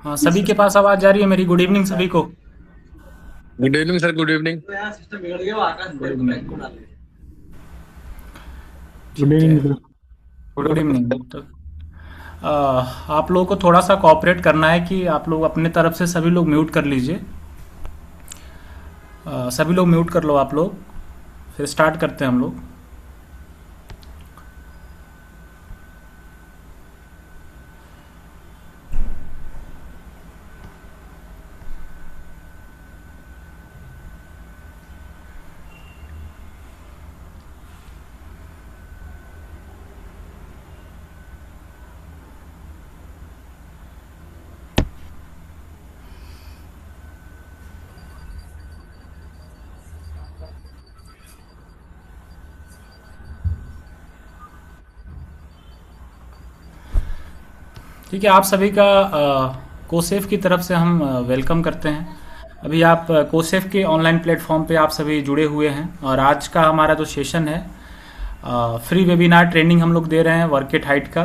हाँ, सभी के पास आवाज जा रही है मेरी? गुड इवनिंग सभी को। Good evening sir, good evening. Good evening. Good ठीक है, इवनिंग सर। Good evening. तो आप लोगों को थोड़ा सा कोऑपरेट करना है कि आप लोग अपने तरफ से सभी लोग म्यूट कर लीजिए। सभी लोग म्यूट कर लो आप लोग, फिर स्टार्ट करते हैं हम लोग। ठीक है, आप सभी का कोसेफ की तरफ से हम वेलकम करते हैं। अभी आप कोसेफ के ऑनलाइन प्लेटफॉर्म पे आप सभी जुड़े हुए हैं और आज का हमारा जो सेशन है फ्री वेबिनार ट्रेनिंग हम लोग दे रहे हैं वर्क एट हाइट का।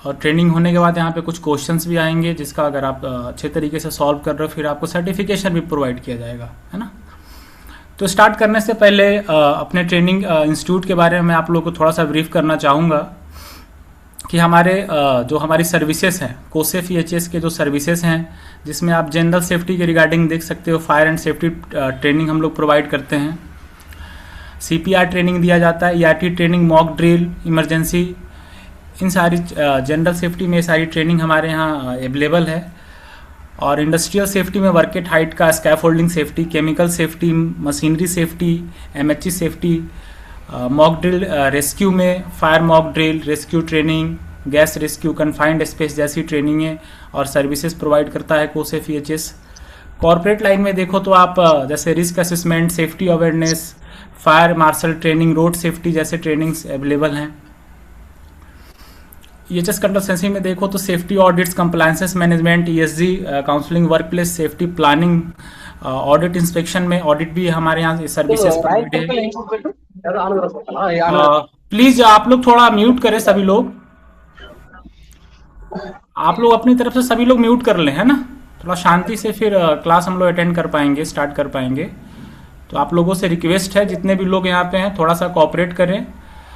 और ट्रेनिंग होने के बाद यहाँ पे कुछ क्वेश्चंस भी आएंगे जिसका अगर आप अच्छे तरीके से सॉल्व कर रहे हो फिर आपको सर्टिफिकेशन भी प्रोवाइड किया जाएगा, है ना। तो स्टार्ट करने से पहले अपने ट्रेनिंग इंस्टीट्यूट के बारे में मैं आप लोगों को थोड़ा सा ब्रीफ करना चाहूँगा कि हमारे जो हमारी सर्विसेज हैं कोसेफ EHS के जो सर्विसेज हैं जिसमें आप जनरल सेफ्टी के रिगार्डिंग देख सकते हो। फायर एंड सेफ्टी ट्रेनिंग हम लोग प्रोवाइड करते हैं, CPR ट्रेनिंग दिया जाता है, ERT training, mock drill, emergency, इन सारी जनरल सेफ्टी में सारी ट्रेनिंग हमारे यहाँ अवेलेबल है। और इंडस्ट्रियल सेफ्टी में वर्क एट हाइट का scaffolding safety, chemical safety, machinery safety, MHE safety, mock drill, rescue में fire mock drill, rescue training, gas rescue, confined space जैसी ट्रेनिंगें और सर्विसेज प्रोवाइड करता है कोसेफ EHS। कॉर्पोरेट लाइन में देखो तो आप जैसे risk assessment, safety awareness, fire marshal training, road safety जैसे ट्रेनिंग्स अवेलेबल हैं। EHS कंसल्टेंसी में देखो तो safety audits, compliances management, ESG counselling, work place safety planning, audit inspection में ऑडिट भी हमारे यहाँ सर्विसेज प्रोवाइड है। प्लीज आप लोग थोड़ा म्यूट करें सभी लोग, आप लोग अपनी तरफ से सभी लोग म्यूट कर लें, है ना। थोड़ा शांति से फिर क्लास हम लोग अटेंड कर पाएंगे, स्टार्ट कर पाएंगे। तो आप लोगों से रिक्वेस्ट है जितने भी लोग यहाँ पे हैं थोड़ा सा कोऑपरेट करें,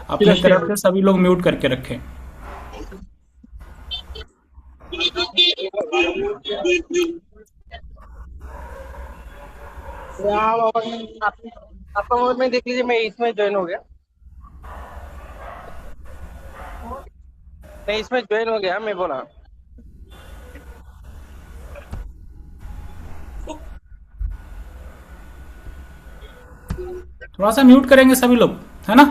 अपनी तरफ से सभी लोग म्यूट करके रखें। आपका मोबाइल में देख लीजिए, मैं इसमें ज्वाइन हो गया। मैं इसमें ज्वाइन हो गया, मैं बोला। थोड़ा सा म्यूट करेंगे सभी लोग, है ना।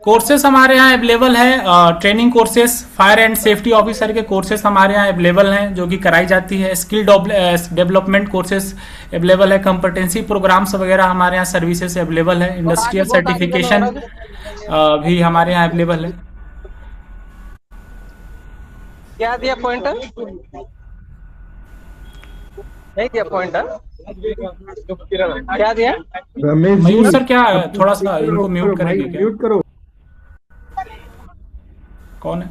कोर्सेस हमारे यहाँ अवेलेबल है, training courses, fire and safety officer के कोर्सेस हमारे यहाँ अवेलेबल हैं जो कि कराई जाती है। स्किल डेवलपमेंट कोर्सेस अवेलेबल है, कॉम्पिटेंसी प्रोग्राम्स वगैरह हमारे यहाँ सर्विसेज अवेलेबल है। इंडस्ट्रियल सर्टिफिकेशन भी हमारे यहाँ अवेलेबल है। क्या दिया पॉइंटर? नहीं दिया पॉइंटर, क्या दिया? मयूर सर क्या थोड़ा सा इनको म्यूट करेंगे क्या? म्यूट करो। कौन है?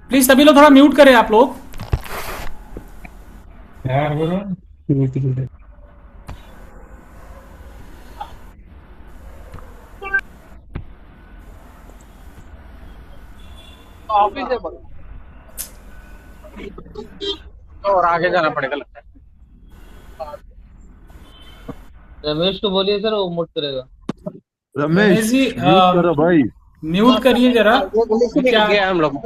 प्लीज सभी लोग थोड़ा म्यूट करें आप लोग। ऑफिस है और आगे जाना पड़ेगा लगता है। रमेश को बोलिए सर, वो मुट करेगा। रमेश जी म्यूट करो भाई। म्यूट करिए जरा। क्या गया हम लोग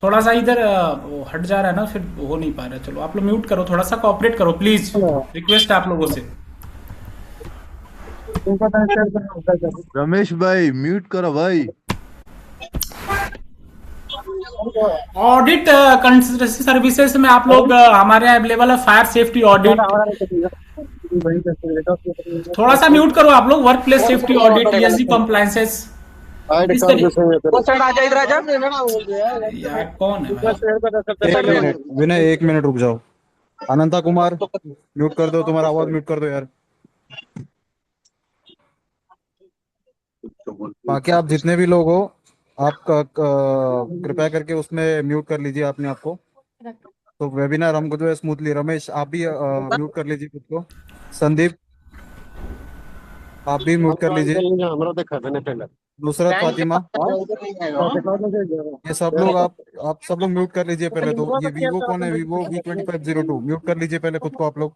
थोड़ा सा इधर वो हट जा रहा है ना, फिर हो नहीं पा रहा है। चलो आप लोग म्यूट करो, थोड़ा सा कोऑपरेट करो प्लीज, रिक्वेस्ट है आप लोगों से। रमेश भाई म्यूट करो भाई। ऑडिट कंसल्टेंसी सर्विसेज में आप लोग हमारे यहाँ अवेलेबल है फायर सेफ्टी ऑडिट। थोड़ा सा म्यूट करो आप लोग। Work place safety audit, ESG compliances, इस तरीके वो साइड आ जा, इधर आ जा। यार कौन है भाई? एक मिनट विनय, 1 मिनट रुक जाओ। अनंता कुमार म्यूट कर दो, तुम्हारा आवाज म्यूट कर दो यार। बाकी आप जितने भी लोग हो, आप कृपया करके उसमें म्यूट कर लीजिए अपने आप को। तो वेबिनार हमको जो है स्मूथली। रमेश आप भी म्यूट कर लीजिए खुद को। संदीप आप भी म्यूट कर लीजिए। नुसरत फातिमा, ये सब लोग आप सब लोग म्यूट कर लीजिए पहले। तो ये वीवो कौन है? वीवो V2502 म्यूट कर लीजिए पहले खुद को आप लोग।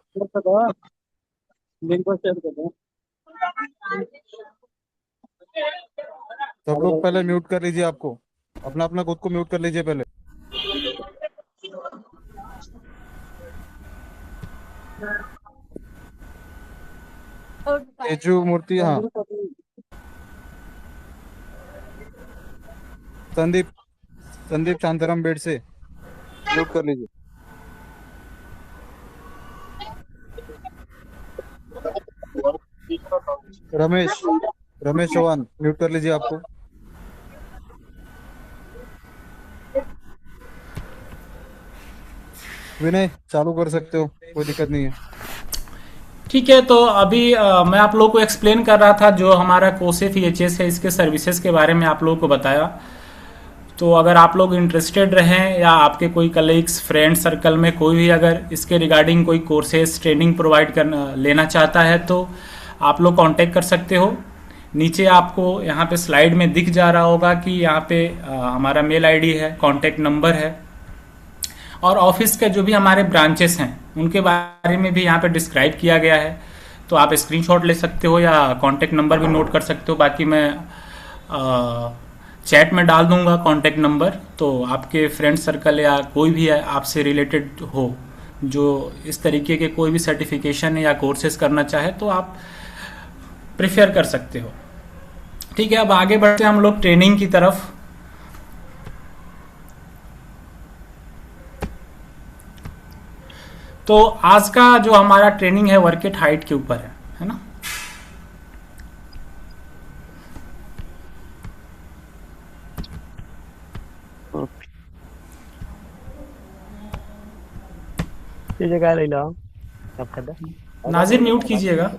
सब लोग पहले म्यूट कर लीजिए आपको, अपना अपना खुद को म्यूट कर लीजिए पहले। तेजू मूर्ति, हाँ। संदीप संदीप शांताराम बेड से म्यूट कर लीजिए। रमेश रमेश चौहान म्यूट कर लीजिए आपको। विनय चालू कर सकते हो, कोई दिक्कत नहीं है। ठीक है, तो अभी मैं आप लोगों को एक्सप्लेन कर रहा था जो हमारा कोसेफ EHS है, इसके सर्विसेज के बारे में आप लोगों को बताया। तो अगर आप लोग इंटरेस्टेड रहें या आपके कोई कलीग्स फ्रेंड सर्कल में कोई भी अगर इसके रिगार्डिंग कोई कोर्सेज ट्रेनिंग प्रोवाइड करना लेना चाहता है तो आप लोग कांटेक्ट कर सकते हो। नीचे आपको यहाँ पे स्लाइड में दिख जा रहा होगा कि यहाँ पे हमारा मेल आईडी है, कांटेक्ट नंबर है, और ऑफिस के जो भी हमारे ब्रांचेस हैं उनके बारे में भी यहाँ पे डिस्क्राइब किया गया है। तो आप स्क्रीनशॉट ले सकते हो या कांटेक्ट नंबर भी नोट कर सकते हो। बाकी मैं चैट में डाल दूंगा कांटेक्ट नंबर, तो आपके फ्रेंड सर्कल या कोई भी आपसे रिलेटेड हो जो इस तरीके के कोई भी सर्टिफिकेशन या कोर्सेज करना चाहे तो आप प्रेफर कर सकते हो। ठीक है, अब आगे बढ़ते हैं हम लोग ट्रेनिंग की तरफ। तो आज का जो हमारा ट्रेनिंग है वर्क एट हाइट के ऊपर है ना। नाजिर म्यूट कीजिएगा।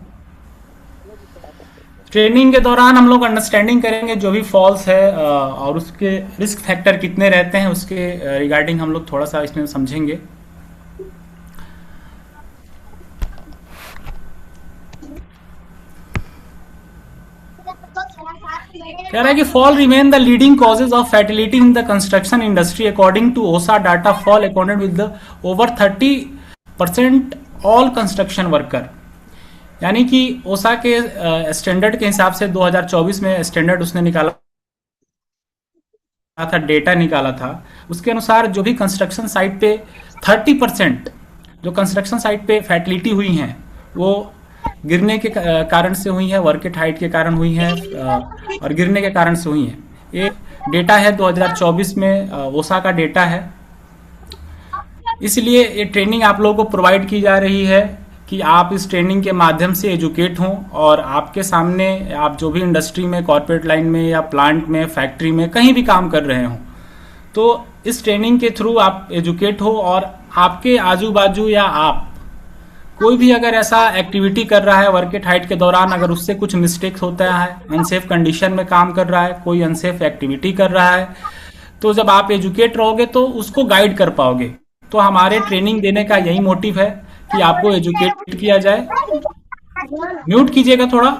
ट्रेनिंग के दौरान हम लोग अंडरस्टैंडिंग करेंगे जो भी फॉल्स है और उसके रिस्क फैक्टर कितने रहते हैं उसके रिगार्डिंग हम लोग थोड़ा सा इसमें समझेंगे। कह रहा है कि fall remain the leading causes of fatality in the construction industry according to OSHA data. Fall accorded with the over 30% all construction worker. यानी कि ओसा के स्टैंडर्ड के हिसाब से 2024 में स्टैंडर्ड उसने निकाला था, डेटा निकाला था, उसके अनुसार जो भी कंस्ट्रक्शन साइट पे 30% जो कंस्ट्रक्शन साइट पे फैटिलिटी हुई हैं वो गिरने के कारण से हुई है, वर्क एट हाइट के कारण हुई है और गिरने के कारण से हुई है। ये डेटा है 2024 में ओसा का डेटा है। इसलिए ये ट्रेनिंग आप लोगों को प्रोवाइड की जा रही है कि आप इस ट्रेनिंग के माध्यम से एजुकेट हों और आपके सामने आप जो भी इंडस्ट्री में, कॉर्पोरेट लाइन में या प्लांट में, फैक्ट्री में कहीं भी काम कर रहे हों तो इस ट्रेनिंग के थ्रू आप एजुकेट हो और आपके आजू बाजू या आप कोई भी अगर ऐसा एक्टिविटी कर रहा है वर्क एट हाइट के दौरान, अगर उससे कुछ मिस्टेक्स होता है, अनसेफ कंडीशन में काम कर रहा है, कोई अनसेफ एक्टिविटी कर रहा है, तो जब आप एजुकेट रहोगे तो उसको गाइड कर पाओगे। तो हमारे ट्रेनिंग देने का यही मोटिव है कि आपको एजुकेट किया जाए। म्यूट कीजिएगा थोड़ा।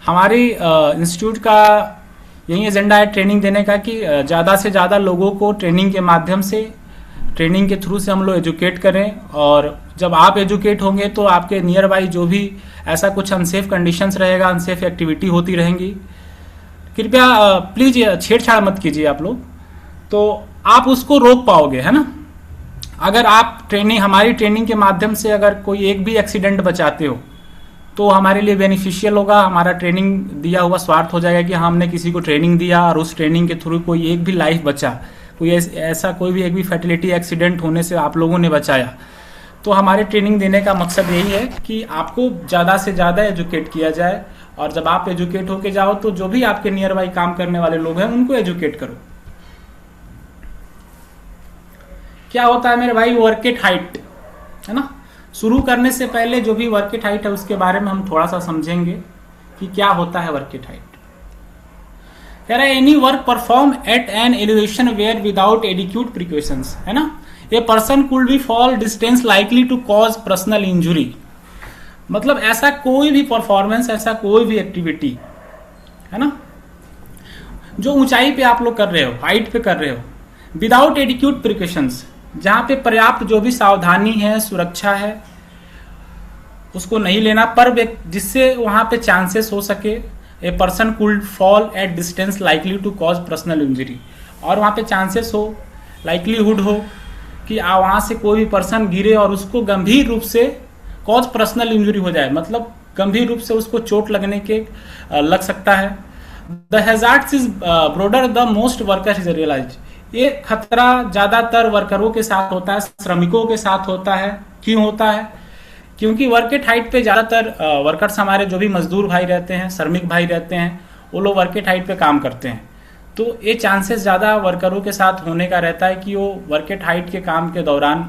हमारी इंस्टीट्यूट का यही एजेंडा है ट्रेनिंग देने का कि ज़्यादा से ज़्यादा लोगों को ट्रेनिंग के माध्यम से, ट्रेनिंग के थ्रू से हम लोग एजुकेट करें। और जब आप एजुकेट होंगे तो आपके नियर बाई जो भी ऐसा कुछ अनसेफ कंडीशंस रहेगा, अनसेफ एक्टिविटी होती रहेंगी, कृपया प्लीज छेड़छाड़ मत कीजिए आप लोग, तो आप उसको रोक पाओगे, है ना। अगर आप हमारी ट्रेनिंग के माध्यम से अगर कोई एक भी एक्सीडेंट बचाते हो तो हमारे लिए बेनिफिशियल होगा। हमारा ट्रेनिंग दिया हुआ स्वार्थ हो जाएगा कि हमने किसी को ट्रेनिंग दिया और उस ट्रेनिंग के थ्रू कोई एक भी लाइफ बचा, कोई ऐसा कोई भी एक भी फैटिलिटी एक्सीडेंट होने से आप लोगों ने बचाया, तो हमारे ट्रेनिंग देने का मकसद यही है कि आपको ज़्यादा से ज़्यादा एजुकेट किया जाए, और जब आप एजुकेट होके जाओ तो जो भी आपके नियर बाई काम करने वाले लोग हैं उनको एजुकेट करो। क्या होता है मेरे भाई, वर्क एट हाइट, है ना। शुरू करने से पहले जो भी वर्क एट हाइट है उसके बारे में हम थोड़ा सा समझेंगे कि क्या होता है वर्क एट हाइट। कह रहा है any work perform at an elevation where without adequate precautions, है ना। A person could be fall distance likely to cause personal injury. मतलब ऐसा कोई भी परफॉर्मेंस, ऐसा कोई भी एक्टिविटी, है ना, जो ऊंचाई पे आप लोग कर रहे हो, हाइट पे कर रहे हो, विदाउट एडिक्यूट प्रिकॉशंस, जहां पे पर्याप्त जो भी सावधानी है, सुरक्षा है, उसको नहीं लेना, पर जिससे वहां पे चांसेस हो सके। A person could fall at distance likely to cause personal injury, और वहां पे चांसेस हो, लाइकलीहुड हो कि वहां से कोई भी पर्सन गिरे और उसको गंभीर रूप से कॉज पर्सनल इंजरी हो जाए, मतलब गंभीर रूप से उसको चोट लगने के लग सकता है। The hazards is broader the most worker is realize. ये खतरा ज्यादातर वर्करों के साथ होता है, श्रमिकों के साथ होता है। क्यों होता है? क्योंकि वर्क एट हाइट पे ज्यादातर वर्कर्स, हमारे जो भी मजदूर भाई रहते हैं, श्रमिक भाई रहते हैं, वो लोग वर्क एट हाइट पे काम करते हैं। तो ये चांसेस ज्यादा वर्करों के साथ होने का रहता है कि वो वर्क एट हाइट के काम के दौरान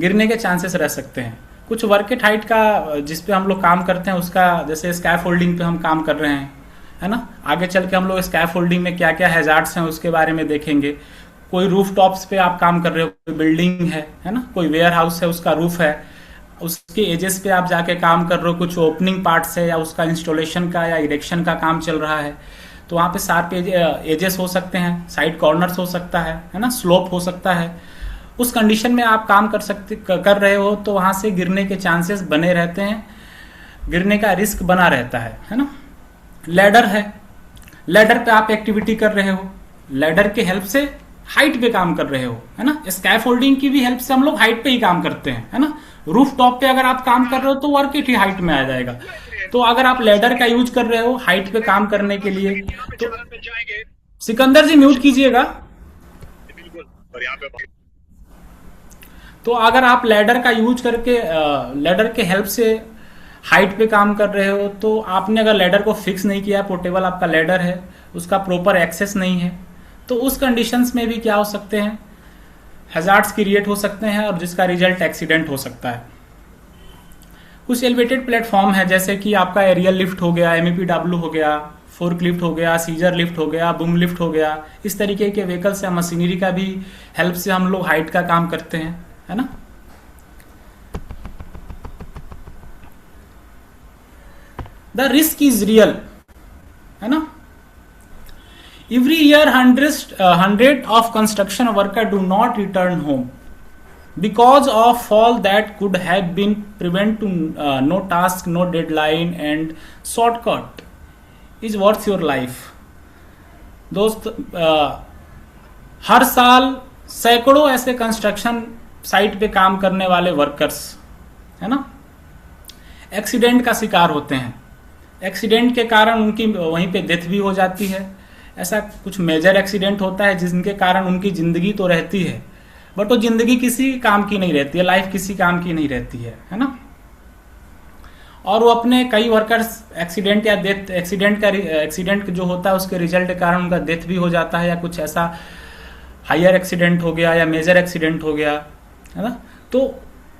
गिरने के चांसेस रह सकते हैं। कुछ वर्क एट हाइट का जिस पे हम लोग काम करते हैं उसका, जैसे स्कैफोल्डिंग पे हम काम कर रहे हैं, है ना, आगे चल के हम लोग स्कैफोल्डिंग में क्या क्या हैजार्ड्स हैं उसके बारे में देखेंगे। कोई रूफ टॉप्स पे आप काम कर रहे हो, कोई बिल्डिंग है ना, कोई वेयर हाउस है, उसका रूफ है, उसके एजेस पे आप जाके काम कर रहे हो, कुछ ओपनिंग पार्ट्स है या उसका इंस्टॉलेशन का या इरेक्शन का काम चल रहा है, तो वहाँ पे शार्प एजेस हो सकते हैं, साइड कॉर्नर्स हो सकता है ना, स्लोप हो सकता है। उस कंडीशन में आप काम कर रहे हो तो वहां से गिरने के चांसेस बने रहते हैं, गिरने का रिस्क बना रहता है ना। लैडर है, लैडर पे आप एक्टिविटी कर रहे हो, लैडर के हेल्प से हाइट पे काम कर रहे हो, है ना। स्कैफोल्डिंग की भी हेल्प से हम लोग हाइट पे ही काम करते हैं, है ना। रूफ टॉप पे अगर आप काम कर रहे हो तो वर्क एट हाइट में आ जाएगा। तो अगर आप लैडर का यूज कर रहे हो हाइट पे काम करने के लिए, तो सिकंदर जी म्यूट कीजिएगा। तो अगर आप लैडर का यूज करके, लैडर के हेल्प से हाइट पे काम कर रहे हो, तो आपने अगर लैडर को फिक्स नहीं किया, पोर्टेबल आपका लैडर है, उसका प्रॉपर एक्सेस नहीं है, तो उस कंडीशंस में भी क्या हो सकते हैं, हैजार्ड्स क्रिएट हो सकते हैं, और जिसका रिजल्ट एक्सीडेंट हो सकता है। कुछ एलिवेटेड प्लेटफॉर्म है, जैसे कि आपका एरियल लिफ्ट हो गया, MEPW हो गया, फोर्क लिफ्ट हो गया, सीजर लिफ्ट हो गया, बूम लिफ्ट हो गया, इस तरीके के व्हीकल्स या मशीनरी का भी हेल्प से हम लोग हाइट का काम करते हैं, है ना। द रिस्क इज रियल, है ना। Every year hundred of construction worker do not return home because of fall that could have been prevent to no task, no deadline and shortcut is worth your life। दोस्त, हर साल सैकड़ों ऐसे construction site पे काम करने वाले workers, है ना, एक्सीडेंट का शिकार होते हैं। एक्सीडेंट के कारण उनकी वहीं पे डेथ भी हो जाती है। ऐसा कुछ मेजर एक्सीडेंट होता है जिनके कारण उनकी जिंदगी तो रहती है, बट वो जिंदगी किसी काम की नहीं रहती है, लाइफ किसी काम की नहीं रहती है ना। और वो अपने कई वर्कर्स एक्सीडेंट या डेथ, एक्सीडेंट जो होता है उसके रिजल्ट के कारण उनका डेथ भी हो जाता है, या कुछ ऐसा हायर एक्सीडेंट हो गया या मेजर एक्सीडेंट हो गया, है ना। तो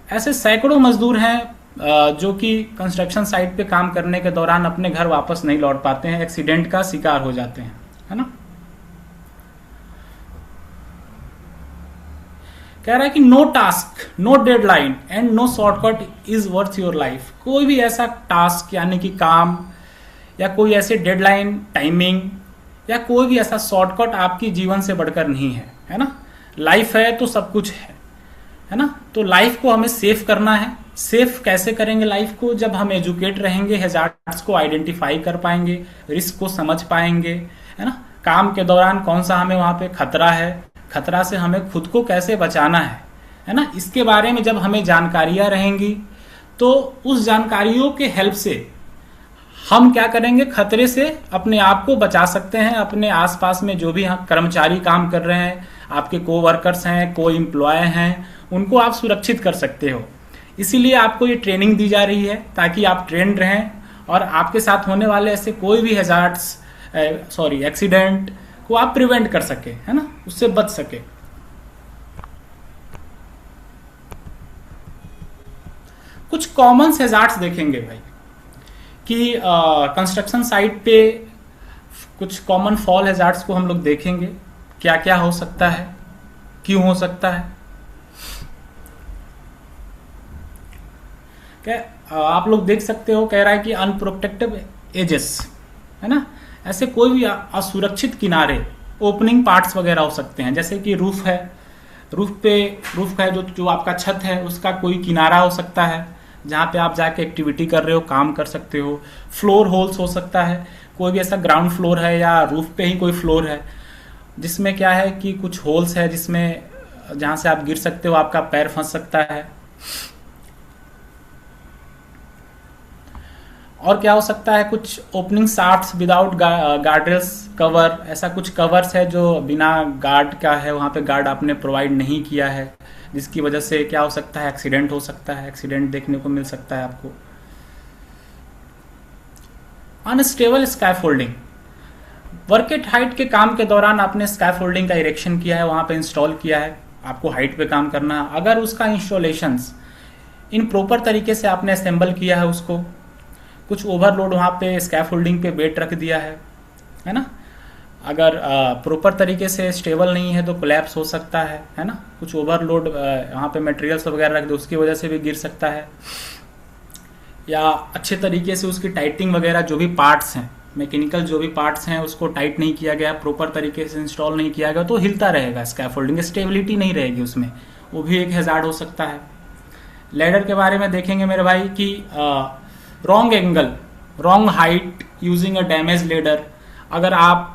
ऐसे सैकड़ों मजदूर हैं जो कि कंस्ट्रक्शन साइट पे काम करने के दौरान अपने घर वापस नहीं लौट पाते हैं, एक्सीडेंट का शिकार हो जाते हैं, है ना। कह रहा है कि no task, no deadline and no shortcut is worth your life. कोई भी ऐसा टास्क यानी कि काम, या कोई ऐसे डेडलाइन, टाइमिंग, या कोई भी ऐसा शॉर्टकट आपकी जीवन से बढ़कर नहीं है ना। लाइफ है तो सब कुछ है ना। तो लाइफ को हमें सेफ करना है। सेफ कैसे करेंगे लाइफ को? जब हम एजुकेट रहेंगे, हैजार्ड्स को आइडेंटिफाई कर पाएंगे, रिस्क को समझ पाएंगे, है ना। काम के दौरान कौन सा हमें वहां पे खतरा है, खतरा से हमें खुद को कैसे बचाना है ना, इसके बारे में जब हमें जानकारियां रहेंगी तो उस जानकारियों के हेल्प से हम क्या करेंगे, खतरे से अपने आप को बचा सकते हैं। अपने आसपास में जो भी कर्मचारी काम कर रहे हैं, आपके को वर्कर्स हैं, को एम्प्लॉय हैं, उनको आप सुरक्षित कर सकते हो। इसीलिए आपको ये ट्रेनिंग दी जा रही है ताकि आप ट्रेंड रहें और आपके साथ होने वाले ऐसे कोई भी एक्सीडेंट को आप प्रिवेंट कर सके, है ना, उससे बच सके। कुछ कॉमन हैजार्ड्स देखेंगे भाई कि कंस्ट्रक्शन साइट पे कुछ कॉमन फॉल हैजार्ड्स को हम लोग देखेंगे, क्या क्या हो सकता है, क्यों हो सकता है। क्या आप लोग देख सकते हो, कह रहा है कि अनप्रोटेक्टेड एजेस, है ना, ऐसे कोई भी असुरक्षित किनारे, ओपनिंग पार्ट्स वगैरह हो सकते हैं, जैसे कि रूफ है, रूफ का जो आपका छत है उसका कोई किनारा हो सकता है जहाँ पे आप जाके एक्टिविटी कर रहे हो, काम कर सकते हो। फ्लोर होल्स हो सकता है, कोई भी ऐसा ग्राउंड फ्लोर है या रूफ पे ही कोई फ्लोर है जिसमें क्या है कि कुछ होल्स है जिसमें जहाँ से आप गिर सकते हो, आपका पैर फंस सकता है। और क्या हो सकता है, कुछ ओपनिंग शाफ्ट्स विदाउट गार्ड्रेल्स कवर, ऐसा कुछ कवर्स है जो बिना गार्ड का है, वहाँ पे गार्ड आपने प्रोवाइड नहीं किया है, जिसकी वजह से क्या हो सकता है, एक्सीडेंट हो सकता है, एक्सीडेंट देखने को मिल सकता है आपको। Unstable scaffolding, work at height के काम के दौरान आपने स्कैफोल्डिंग का इरेक्शन किया है, वहाँ पे इंस्टॉल किया है, आपको हाइट पे काम करना है। अगर उसका इंस्टॉलेशंस इन प्रॉपर तरीके से आपने असेंबल किया है, उसको कुछ ओवरलोड वहाँ पे स्कैफोल्डिंग पे वेट रख दिया है ना, अगर प्रॉपर तरीके से स्टेबल नहीं है तो कोलैप्स हो सकता है ना, कुछ ओवरलोड वहाँ पे मटेरियल्स वगैरह रख दो, उसकी वजह से भी गिर सकता है। या अच्छे तरीके से उसकी टाइटिंग वगैरह, जो भी पार्ट्स हैं, मैकेनिकल जो भी पार्ट्स हैं, उसको टाइट नहीं किया गया, प्रॉपर तरीके से इंस्टॉल नहीं किया गया, तो हिलता रहेगा स्कैफोल्डिंग, स्टेबिलिटी नहीं रहेगी उसमें, वो भी एक हैजार्ड हो सकता है। लैडर के बारे में देखेंगे मेरे भाई कि wrong angle, wrong height using a damage ladder, अगर आप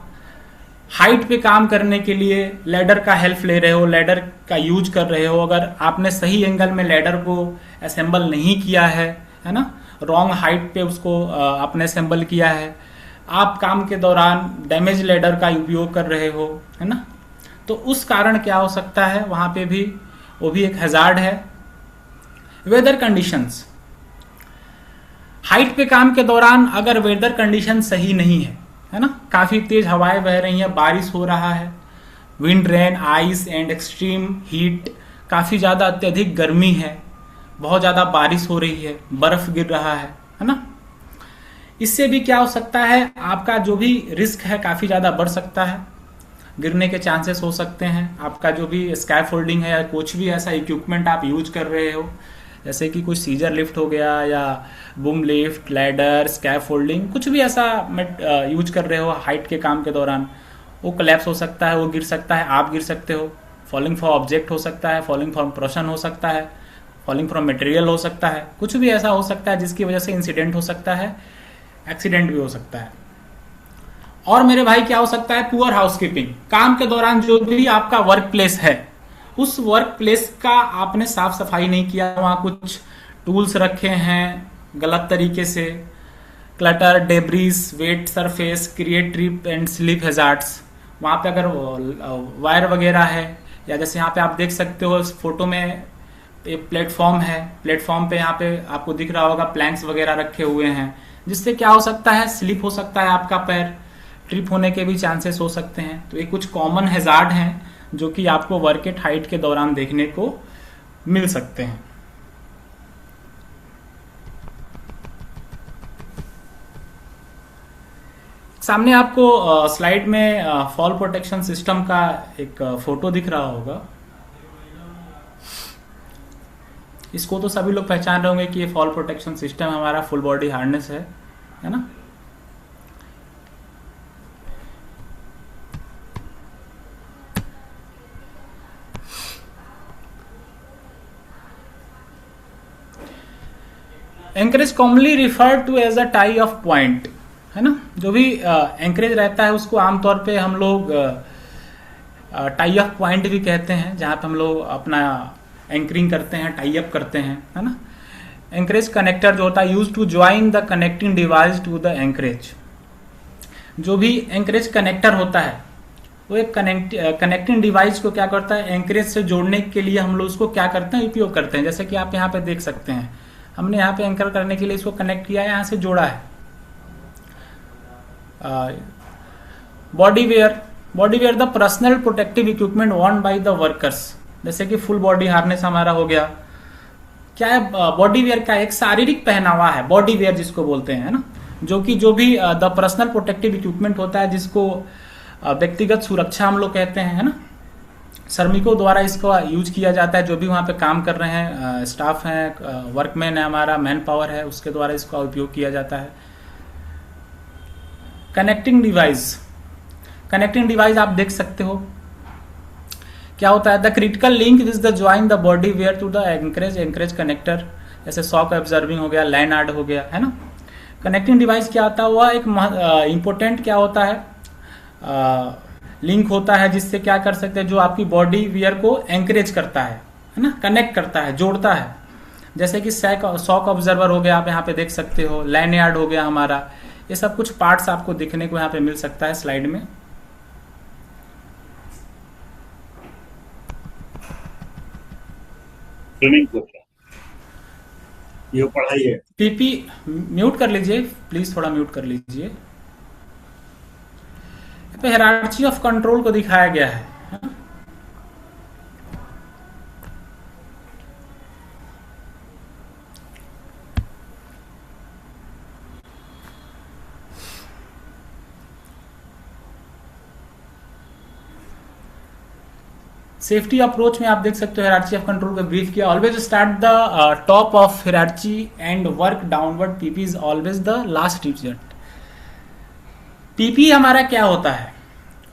हाइट पे काम करने के लिए लैडर का हेल्प ले रहे हो, लैडर का यूज कर रहे हो, अगर आपने सही एंगल में लैडर को असेंबल नहीं किया है ना, रॉन्ग हाइट पे उसको आपने असेंबल किया है, आप काम के दौरान डैमेज लैडर का उपयोग कर रहे हो, है ना, तो उस कारण क्या हो सकता है, वहां पे भी वो भी एक हैजार्ड है। वेदर कंडीशंस, हाइट पे काम के दौरान अगर वेदर कंडीशन सही नहीं है ना, काफी तेज हवाएं बह रही हैं, बारिश हो रहा है, wind, rain, ice and extreme heat, काफी ज्यादा अत्यधिक गर्मी है, बहुत ज्यादा बारिश हो रही है, बर्फ गिर रहा है ना, इससे भी क्या हो सकता है, आपका जो भी रिस्क है काफी ज्यादा बढ़ सकता है, गिरने के चांसेस हो सकते हैं। आपका जो भी स्कैफोल्डिंग है या कुछ भी ऐसा इक्विपमेंट आप यूज कर रहे हो, जैसे कि कुछ सीजर लिफ्ट हो गया या बूम लिफ्ट, लैडर, स्कैफोल्डिंग, कुछ भी ऐसा यूज कर रहे हो हाइट के काम के दौरान, वो कोलैप्स हो सकता है, वो गिर सकता है, आप गिर सकते हो, फॉलिंग फ्रॉम ऑब्जेक्ट हो सकता है, फॉलिंग फ्रॉम पर्सन हो सकता है, फॉलिंग फ्रॉम मटेरियल हो सकता है, कुछ भी ऐसा हो सकता है जिसकी वजह से इंसिडेंट हो सकता है, एक्सीडेंट भी हो सकता है। और मेरे भाई क्या हो सकता है, पुअर हाउसकीपिंग, काम के दौरान जो भी आपका वर्क प्लेस है, उस वर्क प्लेस का आपने साफ सफाई नहीं किया, वहां कुछ टूल्स रखे हैं गलत तरीके से, clutter, debris, wet surface create trip and slip hazards, वहां पे अगर वायर वगैरह है, या जैसे यहाँ पे आप देख सकते हो इस फोटो में एक प्लेटफॉर्म है, प्लेटफॉर्म पे यहाँ पे आपको दिख रहा होगा प्लैंक्स वगैरह रखे हुए हैं, जिससे क्या हो सकता है, स्लिप हो सकता है आपका पैर, ट्रिप होने के भी चांसेस हो सकते हैं। तो ये कुछ कॉमन हैजार्ड हैं जो कि आपको वर्क एट हाइट के दौरान देखने को मिल सकते हैं। सामने आपको स्लाइड में फॉल प्रोटेक्शन सिस्टम का एक फोटो दिख रहा होगा, इसको तो सभी लोग पहचान रहे होंगे कि ये फॉल प्रोटेक्शन सिस्टम हमारा फुल बॉडी हार्नेस है ना। Anchorage commonly referred to as a tie off point, है ना, जो भी एंकरेज रहता है उसको आमतौर पे हम लोग टाई ऑफ पॉइंट भी कहते हैं, जहाँ पे हम लोग अपना एंकरिंग करते हैं, टाई अप करते हैं, है ना। एंकरेज कनेक्टर जो होता है use to join the connecting device to the anchorage. जो भी एंकरेज कनेक्टर होता है वो एक कनेक्टिंग डिवाइस को क्या करता है, एंकरेज से जोड़ने के लिए हम लोग उसको क्या करते हैं, उपयोग करते हैं। जैसे कि आप यहाँ पे देख सकते हैं, हमने यहाँ पे एंकर करने के लिए इसको कनेक्ट किया है, यहाँ से जोड़ा है। Body wear the personal protective equipment worn by the workers. जैसे कि फुल बॉडी हार्नेस हमारा हो गया। क्या है बॉडी वेयर का एक शारीरिक पहनावा है, बॉडी वेयर जिसको बोलते हैं, है ना। जो भी द पर्सनल प्रोटेक्टिव इक्विपमेंट होता है, जिसको व्यक्तिगत सुरक्षा हम लोग कहते हैं, है ना। श्रमिकों द्वारा इसको यूज किया जाता है। जो भी वहां पे काम कर रहे हैं, स्टाफ है, वर्कमैन है, हमारा मैन पावर है, उसके द्वारा इसका उपयोग किया जाता है। कनेक्टिंग डिवाइस आप देख सकते हो क्या होता है। The critical link is the join the body wear to the anchorage connector. जैसे शॉक ऑब्जर्विंग हो गया, लैनार्ड हो गया, है ना। कनेक्टिंग डिवाइस क्या होता है, वह एक इंपोर्टेंट क्या होता है, लिंक होता है, जिससे क्या कर सकते हैं, जो आपकी बॉडी वियर को एंकरेज करता है ना, कनेक्ट करता है, जोड़ता है। जैसे कि शॉक ऑब्जर्वर हो गया, आप यहाँ पे देख सकते हो, लैनयार्ड हो गया हमारा। ये सब कुछ पार्ट्स आपको दिखने को यहाँ पे मिल सकता है स्लाइड में। ये पढ़ाई है। पीपी म्यूट कर लीजिए प्लीज, थोड़ा म्यूट कर लीजिए। हायरार्ची ऑफ कंट्रोल को दिखाया गया है। सेफ्टी अप्रोच में आप देख सकते हो हायरार्ची ऑफ कंट्रोल को ब्रीफ किया। Always start the top of hierarchy and work downward. PP is always the last result. PP हमारा क्या होता है,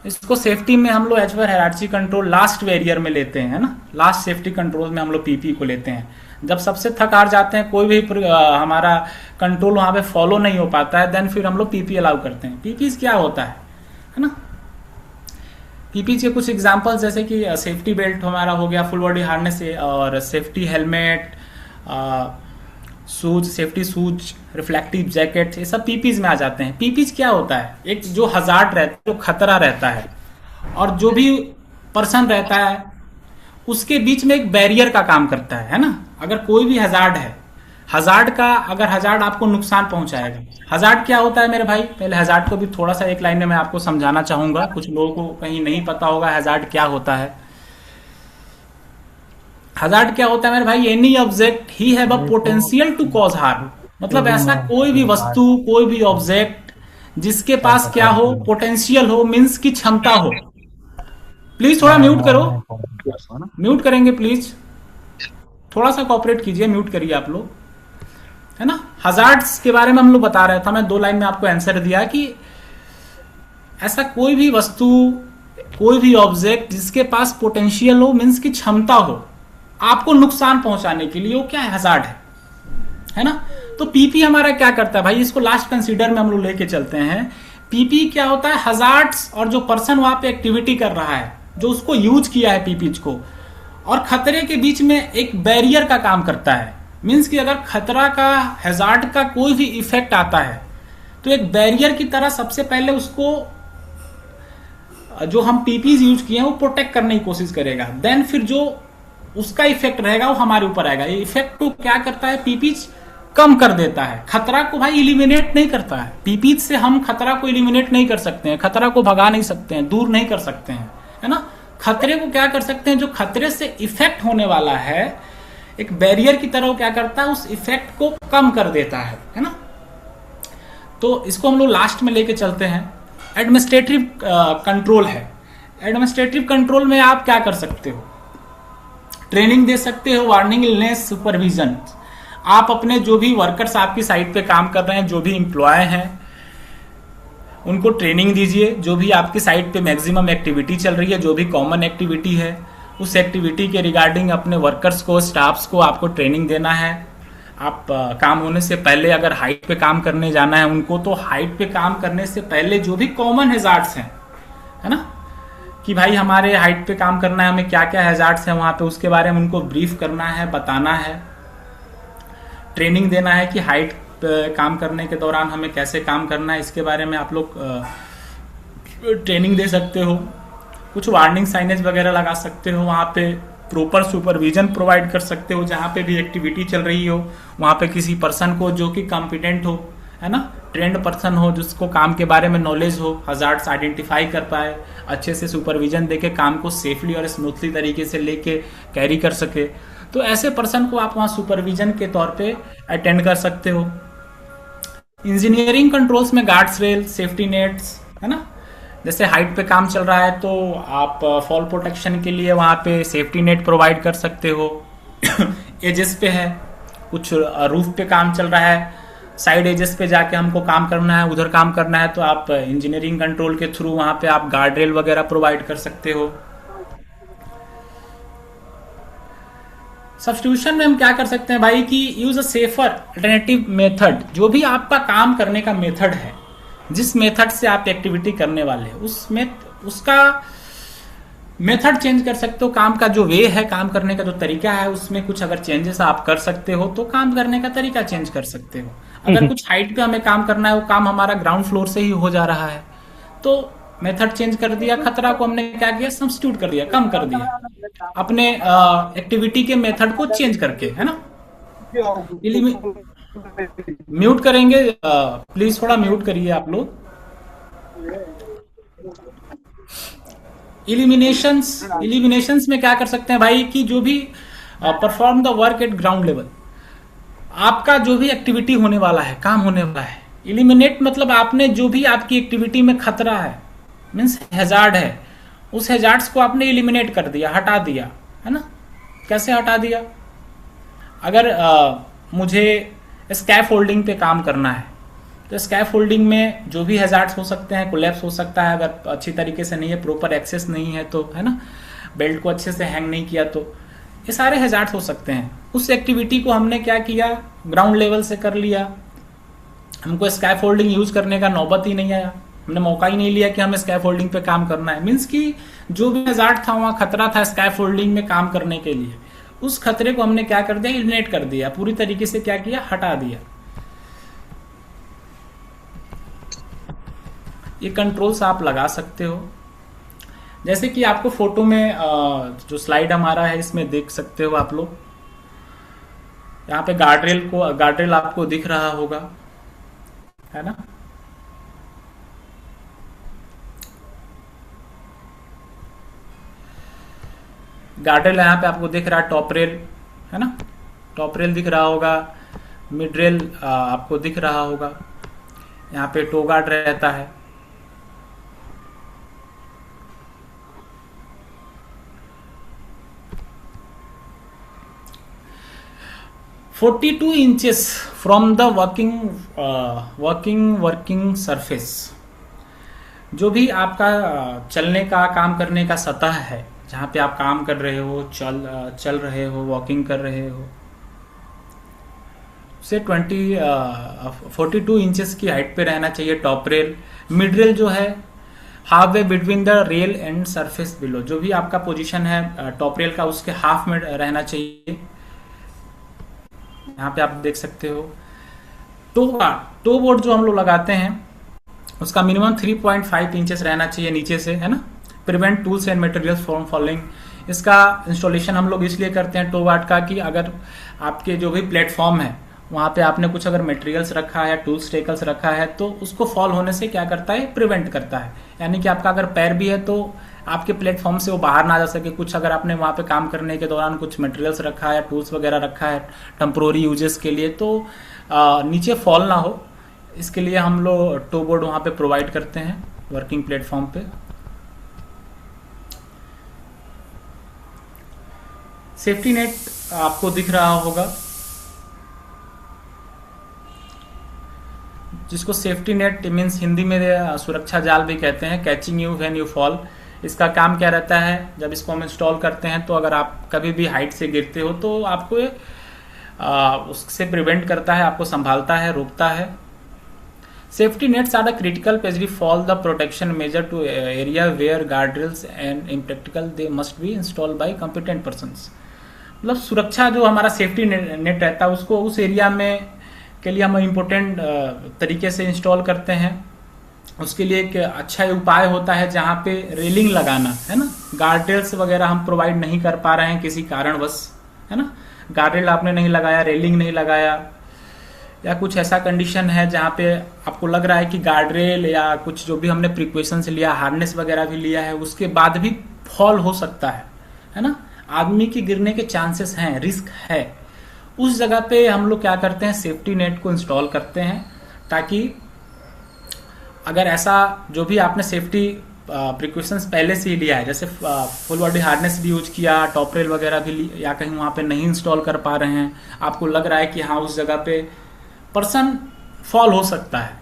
इसको सेफ्टी में हम लोग as per hierarchy control last barrier में लेते हैं, है ना। लास्ट सेफ्टी कंट्रोल में हम लोग पीपी को लेते हैं। जब सबसे थक हार जाते हैं, कोई भी हमारा कंट्रोल वहां पे फॉलो नहीं हो पाता है, देन फिर हम लोग पीपी अलाउ करते हैं। पीपी क्या होता है ना। पीपी के कुछ एग्जांपल्स जैसे कि सेफ्टी बेल्ट हमारा हो गया, फुल बॉडी हार्नेस और safety helmet, shoes, safety shoes, reflective jacket, ये सब पीपीज में आ जाते हैं। पीपीज क्या होता है, एक जो हजार्ड रहता है, जो खतरा रहता है, और जो भी पर्सन रहता है उसके बीच में एक बैरियर का काम करता है ना। अगर कोई भी हजार्ड है, हजार्ड आपको नुकसान पहुंचाएगा। हजार्ड क्या होता है मेरे भाई, पहले हजार्ड को भी थोड़ा सा एक लाइन में मैं आपको समझाना चाहूंगा, कुछ लोगों को कहीं नहीं पता होगा हजार्ड क्या होता है। हजार्ड क्या होता है मेरे भाई, any object he have a potential to cause harm. मतलब ऐसा कोई भी वस्तु, कोई भी ऑब्जेक्ट जिसके पास क्या हो, पोटेंशियल हो, मीन्स की क्षमता हो। प्लीज थोड़ा म्यूट करो, म्यूट करेंगे प्लीज, थोड़ा सा कोऑपरेट कीजिए, म्यूट करिए आप लोग, है ना। हजार्ड्स के बारे में हम लोग बता रहे थे, मैं 2 लाइन में आपको आंसर दिया कि ऐसा कोई भी वस्तु, कोई भी ऑब्जेक्ट जिसके पास पोटेंशियल हो, मीन्स की क्षमता हो आपको नुकसान पहुंचाने के लिए, वो क्या है, हजार्ड है ना। तो पीपी हमारा क्या करता है भाई, इसको लास्ट कंसीडर में हम लोग लेके चलते हैं। पीपी क्या होता है, हजार्ड्स और जो पर्सन वहां पे एक्टिविटी कर रहा है, जो उसको यूज किया है पीपीज को, और खतरे के बीच में एक बैरियर का काम करता है। मीन्स कि अगर खतरा का, हैजार्ड का कोई भी इफेक्ट आता है तो एक बैरियर की तरह सबसे पहले उसको, जो हम पीपीज यूज किए हैं, वो प्रोटेक्ट करने की कोशिश करेगा। देन फिर जो उसका इफेक्ट रहेगा वो हमारे ऊपर आएगा। ये इफेक्ट को क्या करता है, पीपीज कम कर देता है, खतरा को भाई इलिमिनेट नहीं करता है। पीपीज से हम खतरा को इलिमिनेट नहीं कर सकते हैं, खतरा को भगा नहीं सकते हैं, दूर नहीं कर सकते हैं, है ना। खतरे को क्या कर सकते हैं, जो खतरे से इफेक्ट होने वाला है, एक बैरियर की तरह वो क्या करता है, उस इफेक्ट को कम कर देता है ना। तो इसको हम लोग लास्ट में लेके चलते हैं। एडमिनिस्ट्रेटिव कंट्रोल है। एडमिनिस्ट्रेटिव कंट्रोल में आप क्या कर सकते हो, ट्रेनिंग दे सकते हो, वार्निंग, इलनेस, सुपरविजन। आप अपने जो भी वर्कर्स आपकी साइट पे काम कर रहे हैं, जो भी एम्प्लॉय हैं, उनको ट्रेनिंग दीजिए। जो भी आपकी साइट पे मैक्सिमम एक्टिविटी चल रही है, जो भी कॉमन एक्टिविटी है, उस एक्टिविटी के रिगार्डिंग अपने वर्कर्स को, स्टाफ्स को आपको ट्रेनिंग देना है। आप काम होने से पहले अगर हाइट पे काम करने जाना है उनको, तो हाइट पे काम करने से पहले जो भी कॉमन हैजार्ड्स हैं, है ना, कि भाई हमारे हाइट पे काम करना है, हमें क्या क्या हैजार्ड्स हैं वहां पे, उसके बारे में उनको ब्रीफ करना है, बताना है। ट्रेनिंग देना है कि हाइट पे काम करने के दौरान हमें कैसे काम करना है, इसके बारे में आप लोग ट्रेनिंग दे सकते हो। कुछ वार्निंग साइनेज वगैरह लगा सकते हो, वहाँ पे प्रॉपर सुपरविजन प्रोवाइड कर सकते हो। जहाँ पे भी एक्टिविटी चल रही हो वहाँ पे किसी पर्सन को जो कि कॉम्पिटेंट हो, है ना, ट्रेंड पर्सन हो, जिसको काम के बारे में नॉलेज हो, हजार्ड्स आइडेंटिफाई कर पाए, अच्छे से सुपरविजन देके काम को सेफली और स्मूथली तरीके से लेके कैरी कर सके, तो ऐसे पर्सन को आप वहाँ सुपरविजन के तौर पे अटेंड कर सकते हो। इंजीनियरिंग कंट्रोल्स में गार्ड्स रेल, सेफ्टी नेट्स, है ना, जैसे हाइट पे काम चल रहा है तो आप फॉल प्रोटेक्शन के लिए वहाँ पे सेफ्टी नेट प्रोवाइड कर सकते हो। एजेस पे है, कुछ रूफ पे काम चल रहा है, साइड एजेस पे जाके हमको काम करना है, उधर काम करना है, तो आप इंजीनियरिंग कंट्रोल के थ्रू वहाँ पे आप गार्ड रेल वगैरह प्रोवाइड कर सकते हो। सब्स्टिट्यूशन में हम क्या कर सकते हैं भाई कि use a safer alternative method. जो भी आपका काम करने का मेथड है, जिस मेथड से आप एक्टिविटी करने वाले हैं उसका मेथड चेंज कर सकते हो। काम का जो वे है, काम करने का जो तरीका है, उसमें कुछ अगर चेंजेस आप कर सकते हो तो काम करने का तरीका चेंज कर सकते हो। अगर कुछ हाइट पे हमें काम करना है, वो काम हमारा ग्राउंड फ्लोर से ही हो जा रहा है, तो मेथड चेंज कर दिया, खतरा को हमने क्या किया, सब्स्टिट्यूट कर दिया, कम कर दिया अपने एक्टिविटी के मेथड को चेंज करके, है ना। म्यूट करेंगे प्लीज, थोड़ा म्यूट करिए आप लोग। इलिमिनेशंस में क्या कर सकते हैं भाई कि जो भी perform the work at ground level, आपका जो भी एक्टिविटी होने वाला है, काम होने वाला है। इलिमिनेट मतलब आपने जो भी आपकी एक्टिविटी में खतरा है, मीन्स हैजार्ड है, उस हैजार्ड्स को आपने इलिमिनेट कर दिया, हटा दिया, है ना। कैसे हटा दिया? अगर मुझे स्कैफ होल्डिंग पे काम करना है तो स्कैफ होल्डिंग में जो भी हैजार्ड्स हो सकते हैं, कोलैप्स हो सकता है अगर अच्छी तरीके से नहीं है, प्रॉपर एक्सेस नहीं है तो, है ना, बेल्ट को अच्छे से हैंग नहीं किया तो, ये सारे हैजार्ड्स हो सकते हैं। उस एक्टिविटी को हमने क्या किया, ग्राउंड लेवल से कर लिया, हमको स्कैफ होल्डिंग यूज करने का नौबत ही नहीं आया, हमने मौका ही नहीं लिया कि हमें स्कैफ होल्डिंग पे काम करना है। मीन्स कि जो भी हैजार्ड था, वहाँ खतरा था स्कैफ होल्डिंग में काम करने के लिए, उस खतरे को हमने क्या कर दिया, एलिमिनेट कर दिया, पूरी तरीके से क्या किया, हटा दिया। ये कंट्रोल्स आप लगा सकते हो, जैसे कि आपको फोटो में जो स्लाइड हमारा है इसमें देख सकते हो आप लोग। यहाँ पे गार्डरेल आपको दिख रहा होगा, है ना। गार्डरेल यहाँ पे आपको दिख रहा है, टॉप रेल, है ना, टॉप रेल दिख रहा होगा, मिड रेल आपको दिख रहा होगा, यहाँ पे टो गार्ड रहता है। (42 inches from the working surface, जो भी आपका चलने का, काम करने का सतह है, जहाँ पे आप काम कर रहे हो, चल रहे हो, वॉकिंग कर रहे हो, से 42 इंचेस की हाइट पे रहना चाहिए टॉप रेल। मिड रेल जो है half way between the rail and surface below, जो भी आपका पोजीशन है टॉप रेल का उसके हाफ में रहना चाहिए। यहाँ पे आप देख सकते हो। टो बोर्ड जो हम लोग लगाते हैं उसका मिनिमम 3.5 इंचेस रहना चाहिए नीचे से, है ना। Prevent tools and materials from falling, इसका इंस्टॉलेशन हम लोग इसलिए करते हैं टो गार्ड का कि अगर आपके जो भी प्लेटफॉर्म है वहाँ पे आपने कुछ अगर मटेरियल्स रखा है, टूल्स टेकल्स रखा है, तो उसको फॉल होने से क्या करता है, प्रिवेंट करता है। यानी कि आपका अगर पैर भी है तो आपके प्लेटफॉर्म से वो बाहर ना जा सके। कुछ अगर आपने वहाँ पे काम करने के दौरान कुछ मटेरियल्स रखा है, टूल्स वगैरह रखा है टेम्पोररी यूजेस के लिए, तो नीचे फॉल ना हो, इसके लिए हम लोग टो बोर्ड वहाँ पे प्रोवाइड करते हैं वर्किंग प्लेटफॉर्म पे। सेफ्टी नेट आपको दिख रहा होगा, जिसको सेफ्टी नेट मीन्स हिंदी में सुरक्षा जाल भी कहते हैं, catching you when you fall. इसका काम क्या रहता है, जब इसको हम इंस्टॉल करते हैं तो अगर आप कभी भी हाइट से गिरते हो तो आपको उससे प्रिवेंट करता है, आपको संभालता है, रोकता है। Safety nets are the critical पेजरी fall the protection measure to area where guard rails and impractical they must be installed by competent persons. मतलब सुरक्षा जो हमारा सेफ्टी नेट रहता है उसको उस एरिया में के लिए हम इम्पोर्टेंट तरीके से इंस्टॉल करते हैं। उसके लिए एक अच्छा उपाय होता है जहाँ पे रेलिंग लगाना, है ना। गार्डरेल्स वगैरह हम प्रोवाइड नहीं कर पा रहे हैं किसी कारणवश, है ना। गार्डरेल आपने नहीं लगाया, रेलिंग नहीं लगाया, या कुछ ऐसा कंडीशन है जहाँ पे आपको लग रहा है कि गार्डरेल या कुछ जो भी हमने प्रिकॉशंस लिया, हार्नेस वगैरह भी लिया है, उसके बाद भी फॉल हो सकता है ना। आदमी की गिरने के चांसेस हैं, रिस्क है। उस जगह पे हम लोग क्या करते हैं, सेफ्टी नेट को इंस्टॉल करते हैं, ताकि अगर ऐसा जो भी आपने सेफ्टी प्रिकॉशंस पहले से ही लिया है, जैसे फुल बॉडी हार्नेस भी यूज किया, टॉप रेल वगैरह भी, या कहीं वहाँ पे नहीं इंस्टॉल कर पा रहे हैं, आपको लग रहा है कि हाँ उस जगह पे पर्सन फॉल हो सकता है,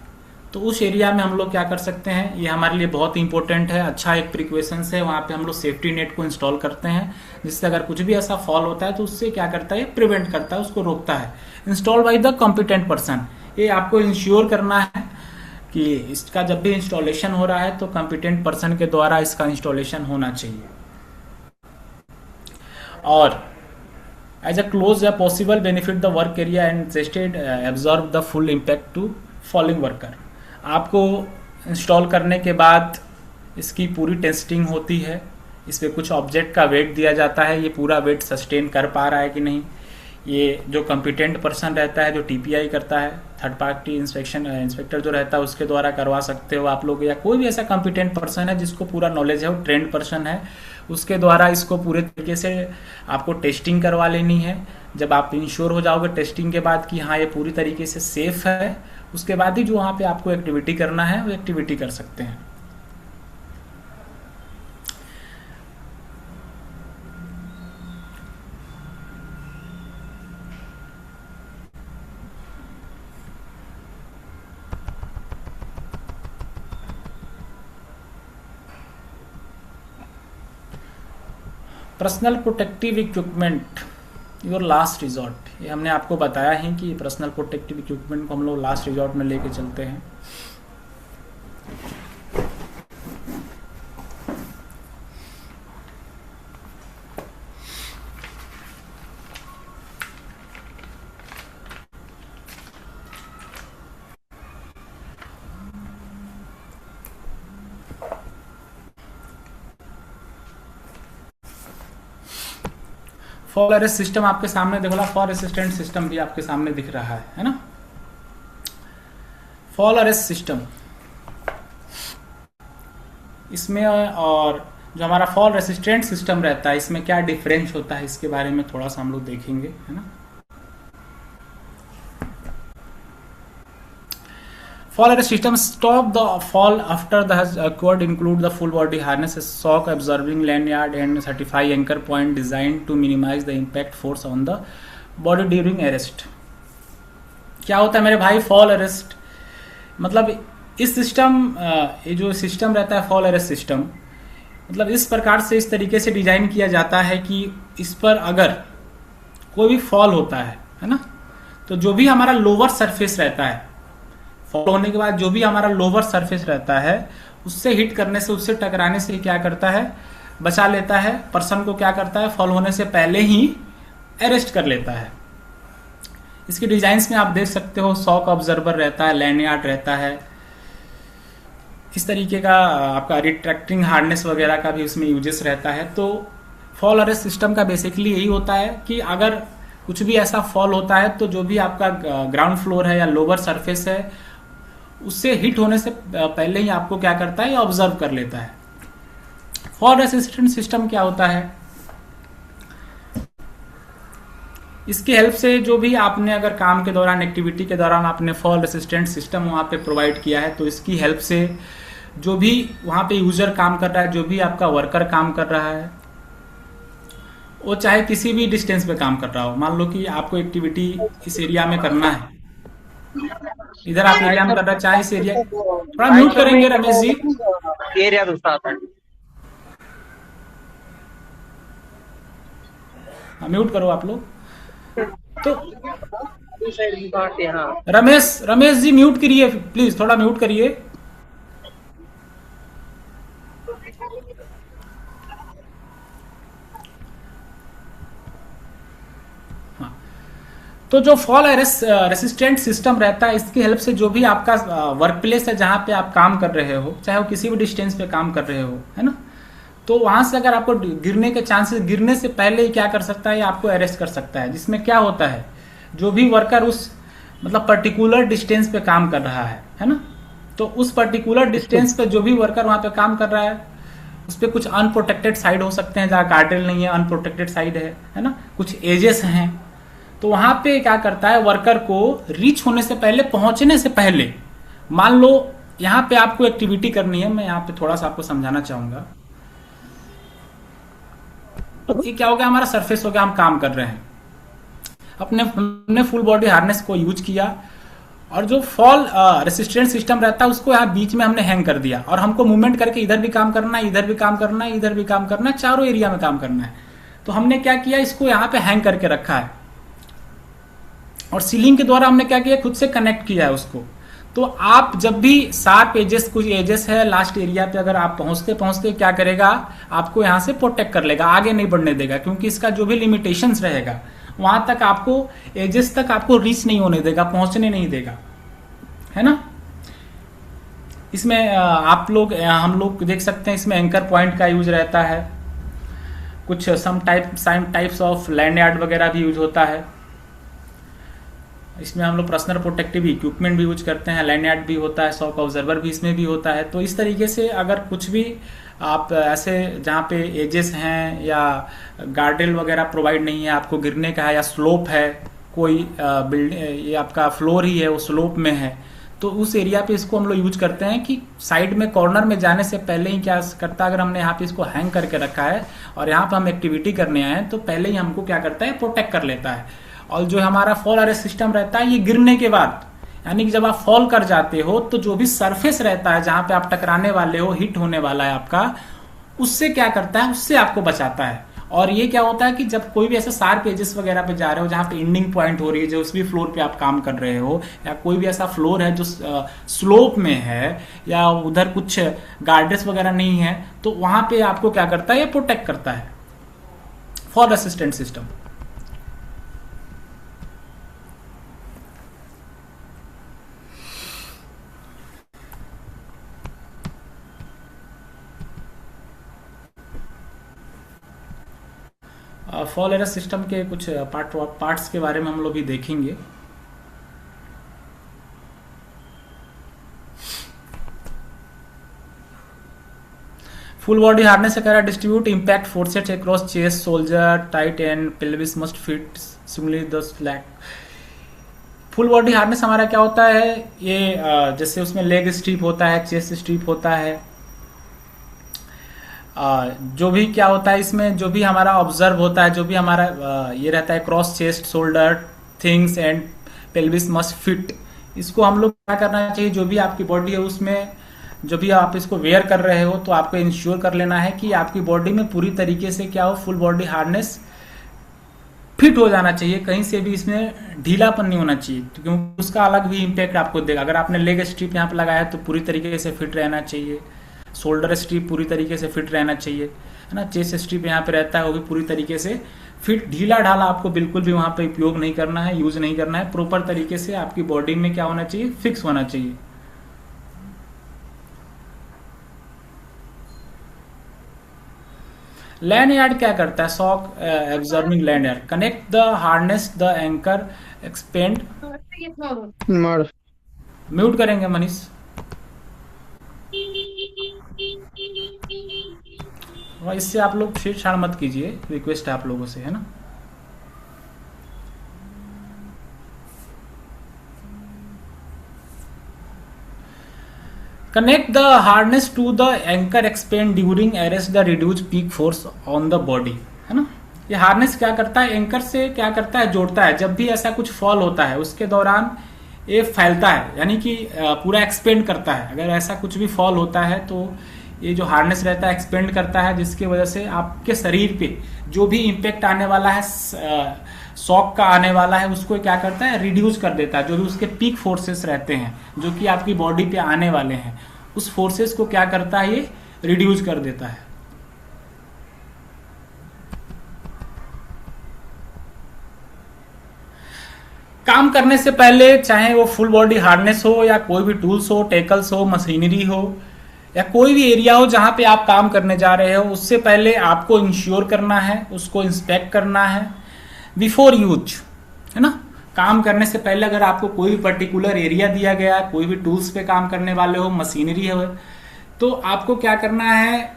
तो उस एरिया में हम लोग क्या कर सकते हैं, ये हमारे लिए बहुत इंपॉर्टेंट है, अच्छा एक प्रिकॉशंस है। वहाँ पे हम लोग सेफ्टी नेट को इंस्टॉल करते हैं, जिससे अगर कुछ भी ऐसा फॉल होता है तो उससे क्या करता है, प्रिवेंट करता है, उसको रोकता है। Install by the competent person, ये आपको इंश्योर करना है कि इसका जब भी इंस्टॉलेशन हो रहा है तो कॉम्पिटेंट पर्सन के द्वारा इसका इंस्टॉलेशन होना चाहिए। और एज अ क्लोज या possible benefit the work area and tested absorb the full impact to falling worker. आपको इंस्टॉल करने के बाद इसकी पूरी टेस्टिंग होती है, इस पर कुछ ऑब्जेक्ट का वेट दिया जाता है, ये पूरा वेट सस्टेन कर पा रहा है कि नहीं। ये जो कॉम्पिटेंट पर्सन रहता है, जो टीपीआई करता है, थर्ड पार्टी इंस्पेक्टर जो रहता है, उसके द्वारा करवा सकते हो आप लोग, या कोई भी ऐसा कॉम्पिटेंट पर्सन है जिसको पूरा नॉलेज है, वो ट्रेंड पर्सन है, उसके द्वारा इसको पूरे तरीके से आपको टेस्टिंग करवा लेनी है। जब आप इंश्योर हो जाओगे टेस्टिंग के बाद कि हाँ ये पूरी तरीके से सेफ है, उसके बाद ही जो वहाँ पे आपको एक्टिविटी करना है वो एक्टिविटी कर सकते हैं। Personal protective equipment your last resort, ये हमने आपको बताया है कि पर्सनल प्रोटेक्टिव इक्विपमेंट को हम लोग लास्ट रिजॉर्ट में लेके चलते हैं। फॉल अरेस्ट सिस्टम आपके सामने देखो, फॉल असिस्टेंट सिस्टम भी आपके सामने दिख रहा है ना। फॉल अरेस्ट सिस्टम इसमें, और जो हमारा फॉल रेसिस्टेंट सिस्टम रहता है, इसमें क्या डिफरेंस होता है, इसके बारे में थोड़ा सा हम लोग देखेंगे, है ना। Fall arrest system stop the fall after the has occurred, include the full body harness, shock absorbing lanyard and certify anchor point designed to minimize the impact force on the body during arrest। क्या होता है मेरे भाई fall arrest, मतलब इस system, ये जो system रहता है फॉल अरेस्ट सिस्टम, मतलब इस प्रकार से इस तरीके से डिजाइन किया जाता है कि इस पर अगर कोई भी फॉल होता है ना, तो जो भी हमारा लोअर सरफेस रहता है, फॉल होने के बाद जो भी हमारा लोअर सरफेस रहता है, उससे हिट करने से, उससे टकराने से क्या करता है, बचा लेता है। पर्सन को क्या करता है, फॉल होने से पहले ही अरेस्ट कर लेता है। इसके डिजाइन्स में आप देख सकते हो, शॉक ऑब्जर्वर रहता है, लैंडयार्ड रहता है, इस तरीके का आपका रिट्रैक्टिंग हार्नेस वगैरह का भी उसमें यूजेस रहता है। तो फॉल अरेस्ट सिस्टम का बेसिकली यही होता है कि अगर कुछ भी ऐसा फॉल होता है तो जो भी आपका ग्राउंड फ्लोर है या लोअर सरफेस है, उससे हिट होने से पहले ही आपको क्या करता है, ऑब्जर्व कर लेता है। फॉल रेसिस्टेंट सिस्टम क्या होता है, इसकी हेल्प से जो भी आपने अगर काम के दौरान, एक्टिविटी के दौरान आपने फॉल रेसिस्टेंट सिस्टम वहां पे प्रोवाइड किया है, तो इसकी हेल्प से जो भी वहां पे यूजर काम कर रहा है, जो भी आपका वर्कर काम कर रहा है, वो चाहे किसी भी डिस्टेंस पे काम कर रहा हो, मान लो कि आपको एक्टिविटी इस एरिया में करना है, इधर आप एरिया में कर रहे हैं, चाहे इस एरिया, थोड़ा म्यूट करेंगे रमेश जी, एरिया दूसरा आता है। म्यूट करो आप लोग। तो हाँ, रमेश जी म्यूट करिए प्लीज, थोड़ा म्यूट करिए। तो जो फॉल रेसिस्टेंट सिस्टम रहता है, इसकी हेल्प से जो भी आपका वर्क प्लेस है जहां पे आप काम कर रहे हो, चाहे वो किसी भी डिस्टेंस पे काम कर रहे हो, है ना, तो वहां से अगर आपको गिरने के चांसेस, गिरने से पहले ही क्या कर सकता है, आपको अरेस्ट कर सकता है। जिसमें क्या होता है, जो भी वर्कर उस मतलब पर्टिकुलर डिस्टेंस पे काम कर रहा है ना, तो उस पर्टिकुलर डिस्टेंस पे जो भी वर्कर वहां पे काम कर रहा है, उस पर कुछ अनप्रोटेक्टेड साइड हो सकते हैं, जहाँ गार्ड्रेल नहीं है, अनप्रोटेक्टेड साइड है ना, कुछ एजेस हैं, तो वहां पे क्या करता है, वर्कर को रीच होने से पहले, पहुंचने से पहले, मान लो यहां पे आपको एक्टिविटी करनी है, मैं यहां पे थोड़ा सा आपको समझाना चाहूंगा। ये क्या हो गया, हमारा सरफेस हो गया, हम काम कर रहे हैं, हमने फुल बॉडी हार्नेस को यूज किया, और जो फॉल रेसिस्टेंट सिस्टम रहता है उसको यहाँ बीच में हमने हैंग कर दिया, और हमको मूवमेंट करके इधर भी काम करना है, इधर भी काम करना है, इधर भी काम करना है, चारों एरिया में काम करना है। तो हमने क्या किया, इसको यहाँ पे हैंग करके रखा है, और सीलिंग के द्वारा हमने क्या किया, खुद से कनेक्ट किया है उसको। तो आप जब भी शार्प एजेस, कुछ एजेस है लास्ट एरिया पे, अगर आप पहुंचते पहुंचते क्या करेगा, आपको यहां से प्रोटेक्ट कर लेगा, आगे नहीं बढ़ने देगा, क्योंकि इसका जो भी लिमिटेशंस रहेगा वहां तक आपको, एजेस तक आपको रीच नहीं होने देगा, पहुंचने नहीं देगा, है ना। इसमें आप लोग, हम लोग देख सकते हैं, इसमें एंकर पॉइंट का यूज रहता है, कुछ some types of lanyard वगैरह भी यूज होता है। इसमें हम लोग पर्सनल प्रोटेक्टिव इक्विपमेंट भी यूज करते हैं, लैंड यार्ड भी होता है, शॉक ऑब्जर्वर भी इसमें भी होता है। तो इस तरीके से अगर कुछ भी आप ऐसे जहाँ पे एजेस हैं या गार्डरेल वगैरह प्रोवाइड नहीं है, आपको गिरने का है, या स्लोप है, कोई बिल्डिंग, ये आपका फ्लोर ही है वो स्लोप में है, तो उस एरिया पे इसको हम लोग यूज करते हैं कि साइड में कॉर्नर में जाने से पहले ही क्या करता है, अगर हमने यहाँ पे इसको हैंग करके रखा है और यहाँ पे हम एक्टिविटी करने आए हैं, तो पहले ही हमको क्या करता है, प्रोटेक्ट कर लेता है। और जो हमारा फॉल अरेस्ट सिस्टम रहता है, ये गिरने के बाद, यानी कि जब आप फॉल कर जाते हो, तो जो भी सरफेस रहता है जहां पे आप टकराने वाले हो, हिट होने वाला है आपका, उससे क्या करता है, उससे आपको बचाता है। और ये क्या होता है कि जब कोई भी ऐसे शार्प एजेस वगैरह पे जा रहे हो, जहां पे एंडिंग पॉइंट हो रही है, जो उस भी फ्लोर पे आप काम कर रहे हो, या कोई भी ऐसा फ्लोर है जो स्लोप में है, या उधर कुछ गार्ड्रेल्स वगैरह नहीं है, तो वहां पे आपको क्या करता है, ये प्रोटेक्ट करता है, fall resistant system. Fall arrest system के कुछ पार्ट्स के बारे में हम लोग भी देखेंगे। फुल बॉडी हार्नेस से कह रहा है, distribute impact forces across chest, shoulder, tight and pelvis must fit similarly the flat. Full body harness हमारा क्या होता है, ये जैसे उसमें लेग स्ट्रिप होता है, चेस्ट स्ट्रिप होता है, जो भी क्या होता है इसमें, जो भी हमारा ऑब्जर्व होता है, जो भी हमारा ये रहता है, cross chest, shoulder, things and pelvis must fit, इसको हम लोग क्या करना चाहिए, जो भी आपकी बॉडी है उसमें, जो भी आप इसको वेयर कर रहे हो, तो आपको इंश्योर कर लेना है कि आपकी बॉडी में पूरी तरीके से क्या हो, फुल बॉडी हार्नेस फिट हो जाना चाहिए, कहीं से भी इसमें ढीलापन नहीं होना चाहिए, क्योंकि उसका अलग भी इम्पैक्ट आपको देगा। अगर आपने लेग स्ट्रिप यहाँ पे लगाया है तो पूरी तरीके से फिट रहना चाहिए, शोल्डर स्ट्रिप पूरी तरीके से फिट रहना चाहिए, है ना, चेस्ट स्ट्रिप यहाँ पे रहता है वो भी पूरी तरीके से फिट, ढीला ढाला आपको बिल्कुल भी वहां पे उपयोग नहीं करना है, यूज नहीं करना है, प्रॉपर तरीके से आपकी बॉडी में क्या होना चाहिए, फिक्स होना चाहिए। लैंड यार्ड क्या करता है, shock absorbing land yard, connect the harness the anchor expand. Mute करेंगे मनीष। और इससे आप लोग छेड़छाड़ मत कीजिए, रिक्वेस्ट है आप लोगों से, है ना। Connect the harness to the anchor expand during arrest the reduce peak force on the body, है ना। ये हार्नेस क्या करता है, एंकर से क्या करता है, जोड़ता है। जब भी ऐसा कुछ फॉल होता है उसके दौरान ये फैलता है, यानी कि पूरा एक्सपेंड करता है। अगर ऐसा कुछ भी फॉल होता है तो ये जो हार्नेस रहता है एक्सपेंड करता है, जिसकी वजह से आपके शरीर पे जो भी इम्पेक्ट आने वाला है, शॉक का आने वाला है, उसको क्या करता है, रिड्यूस कर देता है। जो भी उसके पीक फोर्सेस रहते हैं जो कि आपकी बॉडी पे आने वाले हैं, उस फोर्सेस को क्या करता है, ये रिड्यूस कर देता है। काम करने से पहले चाहे वो फुल बॉडी हार्नेस हो या कोई भी टूल्स हो, टेकल्स हो, मशीनरी हो या कोई भी एरिया हो जहां पे आप काम करने जा रहे हो, उससे पहले आपको इंश्योर करना है, उसको इंस्पेक्ट करना है बिफोर यूज, है ना। काम करने से पहले अगर आपको कोई भी पर्टिकुलर एरिया दिया गया है, कोई भी टूल्स पे काम करने वाले हो, मशीनरी है, तो आपको क्या करना है,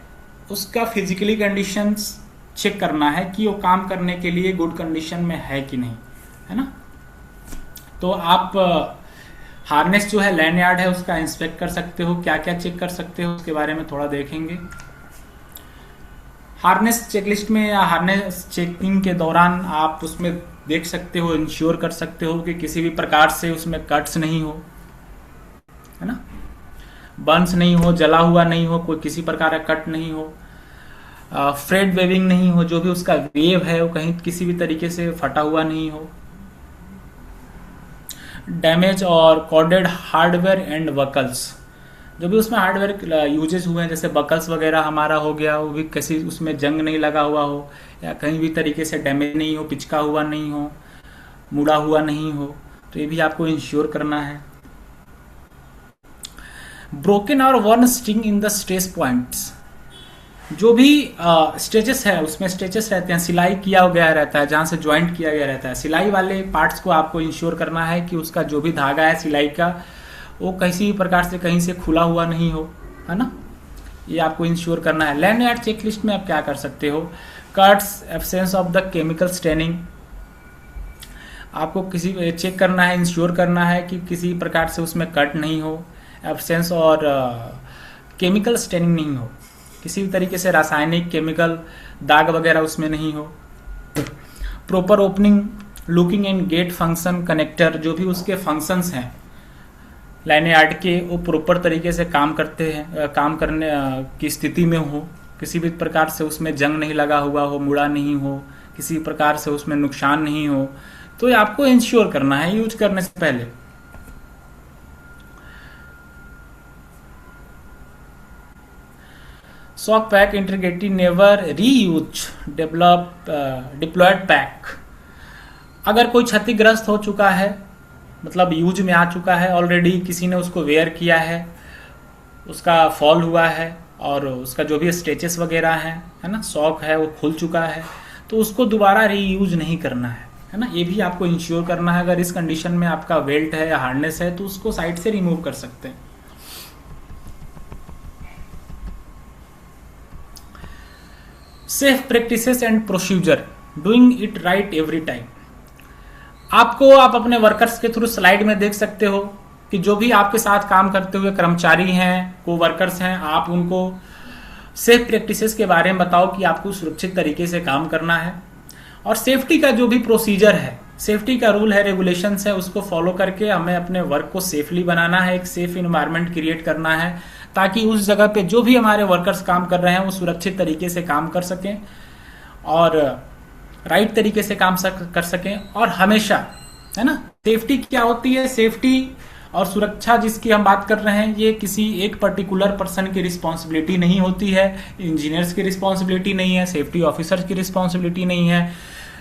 उसका फिजिकली कंडीशंस चेक करना है कि वो काम करने के लिए गुड कंडीशन में है कि नहीं, है ना। तो आप हार्नेस जो है, लैंड यार्ड है, उसका इंस्पेक्ट कर सकते हो। क्या क्या चेक कर सकते हो उसके बारे में थोड़ा देखेंगे। हार्नेस चेकलिस्ट में या हार्नेस चेकिंग के दौरान आप उसमें देख सकते हो, इंश्योर कर सकते हो कि किसी भी प्रकार से उसमें कट्स नहीं हो, है ना, बर्न्स नहीं हो, जला हुआ नहीं हो, कोई किसी प्रकार का कट नहीं हो, फ्रेड वेविंग नहीं हो, जो भी उसका वेव है वो कहीं किसी भी तरीके से फटा हुआ नहीं हो, डैमेज और कॉर्डेड हार्डवेयर एंड बकल्स, जो भी उसमें हार्डवेयर यूजेस हुए हैं जैसे बकल्स वगैरह हमारा हो गया, वो भी किसी उसमें जंग नहीं लगा हुआ हो या कहीं भी तरीके से डैमेज नहीं हो, पिचका हुआ नहीं हो, मुड़ा हुआ नहीं हो, तो ये भी आपको इंश्योर करना है। ब्रोकन और worn sting in the stress points, जो भी स्टेचेस है उसमें स्टेचेस रहते हैं, सिलाई किया गया रहता है, जहां से ज्वाइंट किया गया रहता है, सिलाई वाले पार्ट्स को आपको इंश्योर करना है कि उसका जो भी धागा है सिलाई का वो किसी भी प्रकार से कहीं से खुला हुआ नहीं हो, है ना, ये आपको इंश्योर करना है। लैंड यार्ड चेकलिस्ट में आप क्या कर सकते हो, cuts, absence of the chemical staining, आपको किसी चेक करना है, इंश्योर करना है कि किसी प्रकार से उसमें कट नहीं हो, एब्सेंस और केमिकल स्टेनिंग नहीं हो, किसी भी तरीके से रासायनिक केमिकल दाग वगैरह उसमें नहीं हो। Proper opening, locking and gate function connector, जो भी उसके फंक्शंस हैं लाइन यार्ड के, वो प्रॉपर तरीके से काम करते हैं, काम करने की स्थिति में हो, किसी भी प्रकार से उसमें जंग नहीं लगा हुआ हो, मुड़ा नहीं हो, किसी प्रकार से उसमें नुकसान नहीं हो, तो ये आपको इंश्योर करना है यूज करने से पहले। Shock pack integrated never reuse deployed pack, अगर कोई क्षतिग्रस्त हो चुका है, मतलब यूज में आ चुका है ऑलरेडी, किसी ने उसको वेयर किया है, उसका फॉल हुआ है और उसका जो भी स्टेचेस वगैरह हैं, है ना, सॉक है वो खुल चुका है, तो उसको दोबारा रीयूज नहीं करना है ना, ये भी आपको इंश्योर करना है। अगर इस कंडीशन में आपका बेल्ट है या हार्नेस है तो उसको साइड से रिमूव कर सकते हैं। Safe practices and procedure, doing it right every time, आपको आप अपने वर्कर्स के थ्रू स्लाइड में देख सकते हो कि जो भी आपके साथ काम करते हुए कर्मचारी हैं, को वर्कर्स हैं, आप उनको सेफ प्रैक्टिसेस के बारे में बताओ कि आपको सुरक्षित तरीके से काम करना है, और सेफ्टी का जो भी प्रोसीजर है, सेफ्टी का रूल है, रेगुलेशंस है, उसको फॉलो करके हमें अपने वर्क को सेफली बनाना है, एक सेफ इन्वायरमेंट क्रिएट करना है, ताकि उस जगह पे जो भी हमारे वर्कर्स काम कर रहे हैं वो सुरक्षित तरीके से काम कर सकें और राइट तरीके से काम कर सकें। और हमेशा, है ना, सेफ्टी क्या होती है, सेफ्टी और सुरक्षा जिसकी हम बात कर रहे हैं, ये किसी एक पर्टिकुलर पर्सन की रिस्पॉन्सिबिलिटी नहीं होती है, इंजीनियर्स की रिस्पॉन्सिबिलिटी नहीं है, सेफ्टी ऑफिसर्स की रिस्पॉन्सिबिलिटी नहीं है,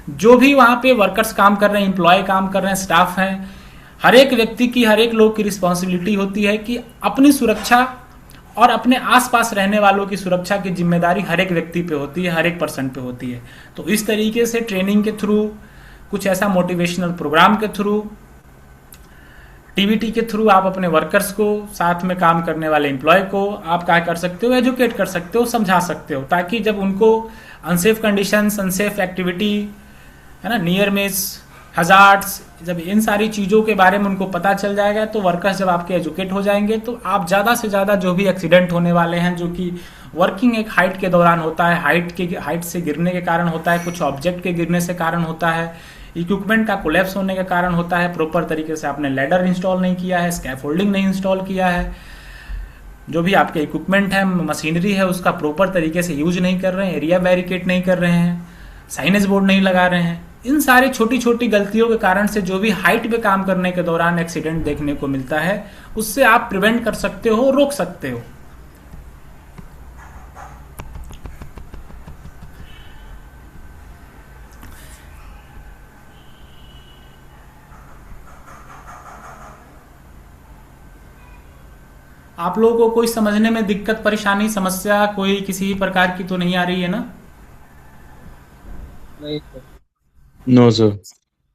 जो भी वहां पे वर्कर्स काम कर रहे हैं, एम्प्लॉय काम कर रहे हैं, स्टाफ हैं, हर एक व्यक्ति की, हर एक लोग की रिस्पॉन्सिबिलिटी होती है कि अपनी सुरक्षा और अपने आसपास रहने वालों की सुरक्षा की जिम्मेदारी हर एक व्यक्ति पे होती है, हर एक पर्सन पे होती है। तो इस तरीके से ट्रेनिंग के थ्रू, कुछ ऐसा मोटिवेशनल प्रोग्राम के थ्रू, टीवीटी के थ्रू आप अपने वर्कर्स को, साथ में काम करने वाले एम्प्लॉय को आप क्या कर सकते हो, एजुकेट कर सकते हो, समझा सकते हो, ताकि जब उनको अनसेफ कंडीशंस, अनसेफ एक्टिविटी, है ना, नियर मिस, हजार्ड्स, जब इन सारी चीज़ों के बारे में उनको पता चल जाएगा, तो वर्कर्स जब आपके एजुकेट हो जाएंगे तो आप ज़्यादा से ज़्यादा जो भी एक्सीडेंट होने वाले हैं, जो कि वर्किंग एक हाइट के दौरान होता है, हाइट से गिरने के कारण होता है, कुछ ऑब्जेक्ट के गिरने से कारण होता है, इक्विपमेंट का कोलैप्स होने के कारण होता है, प्रॉपर तरीके से आपने लैडर इंस्टॉल नहीं किया है, स्कैफोल्डिंग नहीं इंस्टॉल किया है, जो भी आपके इक्विपमेंट है, मशीनरी है, उसका प्रॉपर तरीके से यूज नहीं कर रहे हैं, एरिया बैरिकेड नहीं कर रहे हैं, साइनेज बोर्ड नहीं लगा रहे हैं, इन सारी छोटी छोटी गलतियों के कारण से जो भी हाइट पे काम करने के दौरान एक्सीडेंट देखने को मिलता है, उससे आप प्रिवेंट कर सकते हो, रोक सकते हो। आप लोगों को कोई समझने में दिक्कत, परेशानी, समस्या कोई किसी प्रकार की तो नहीं आ रही है ना? नहीं सर। No sir.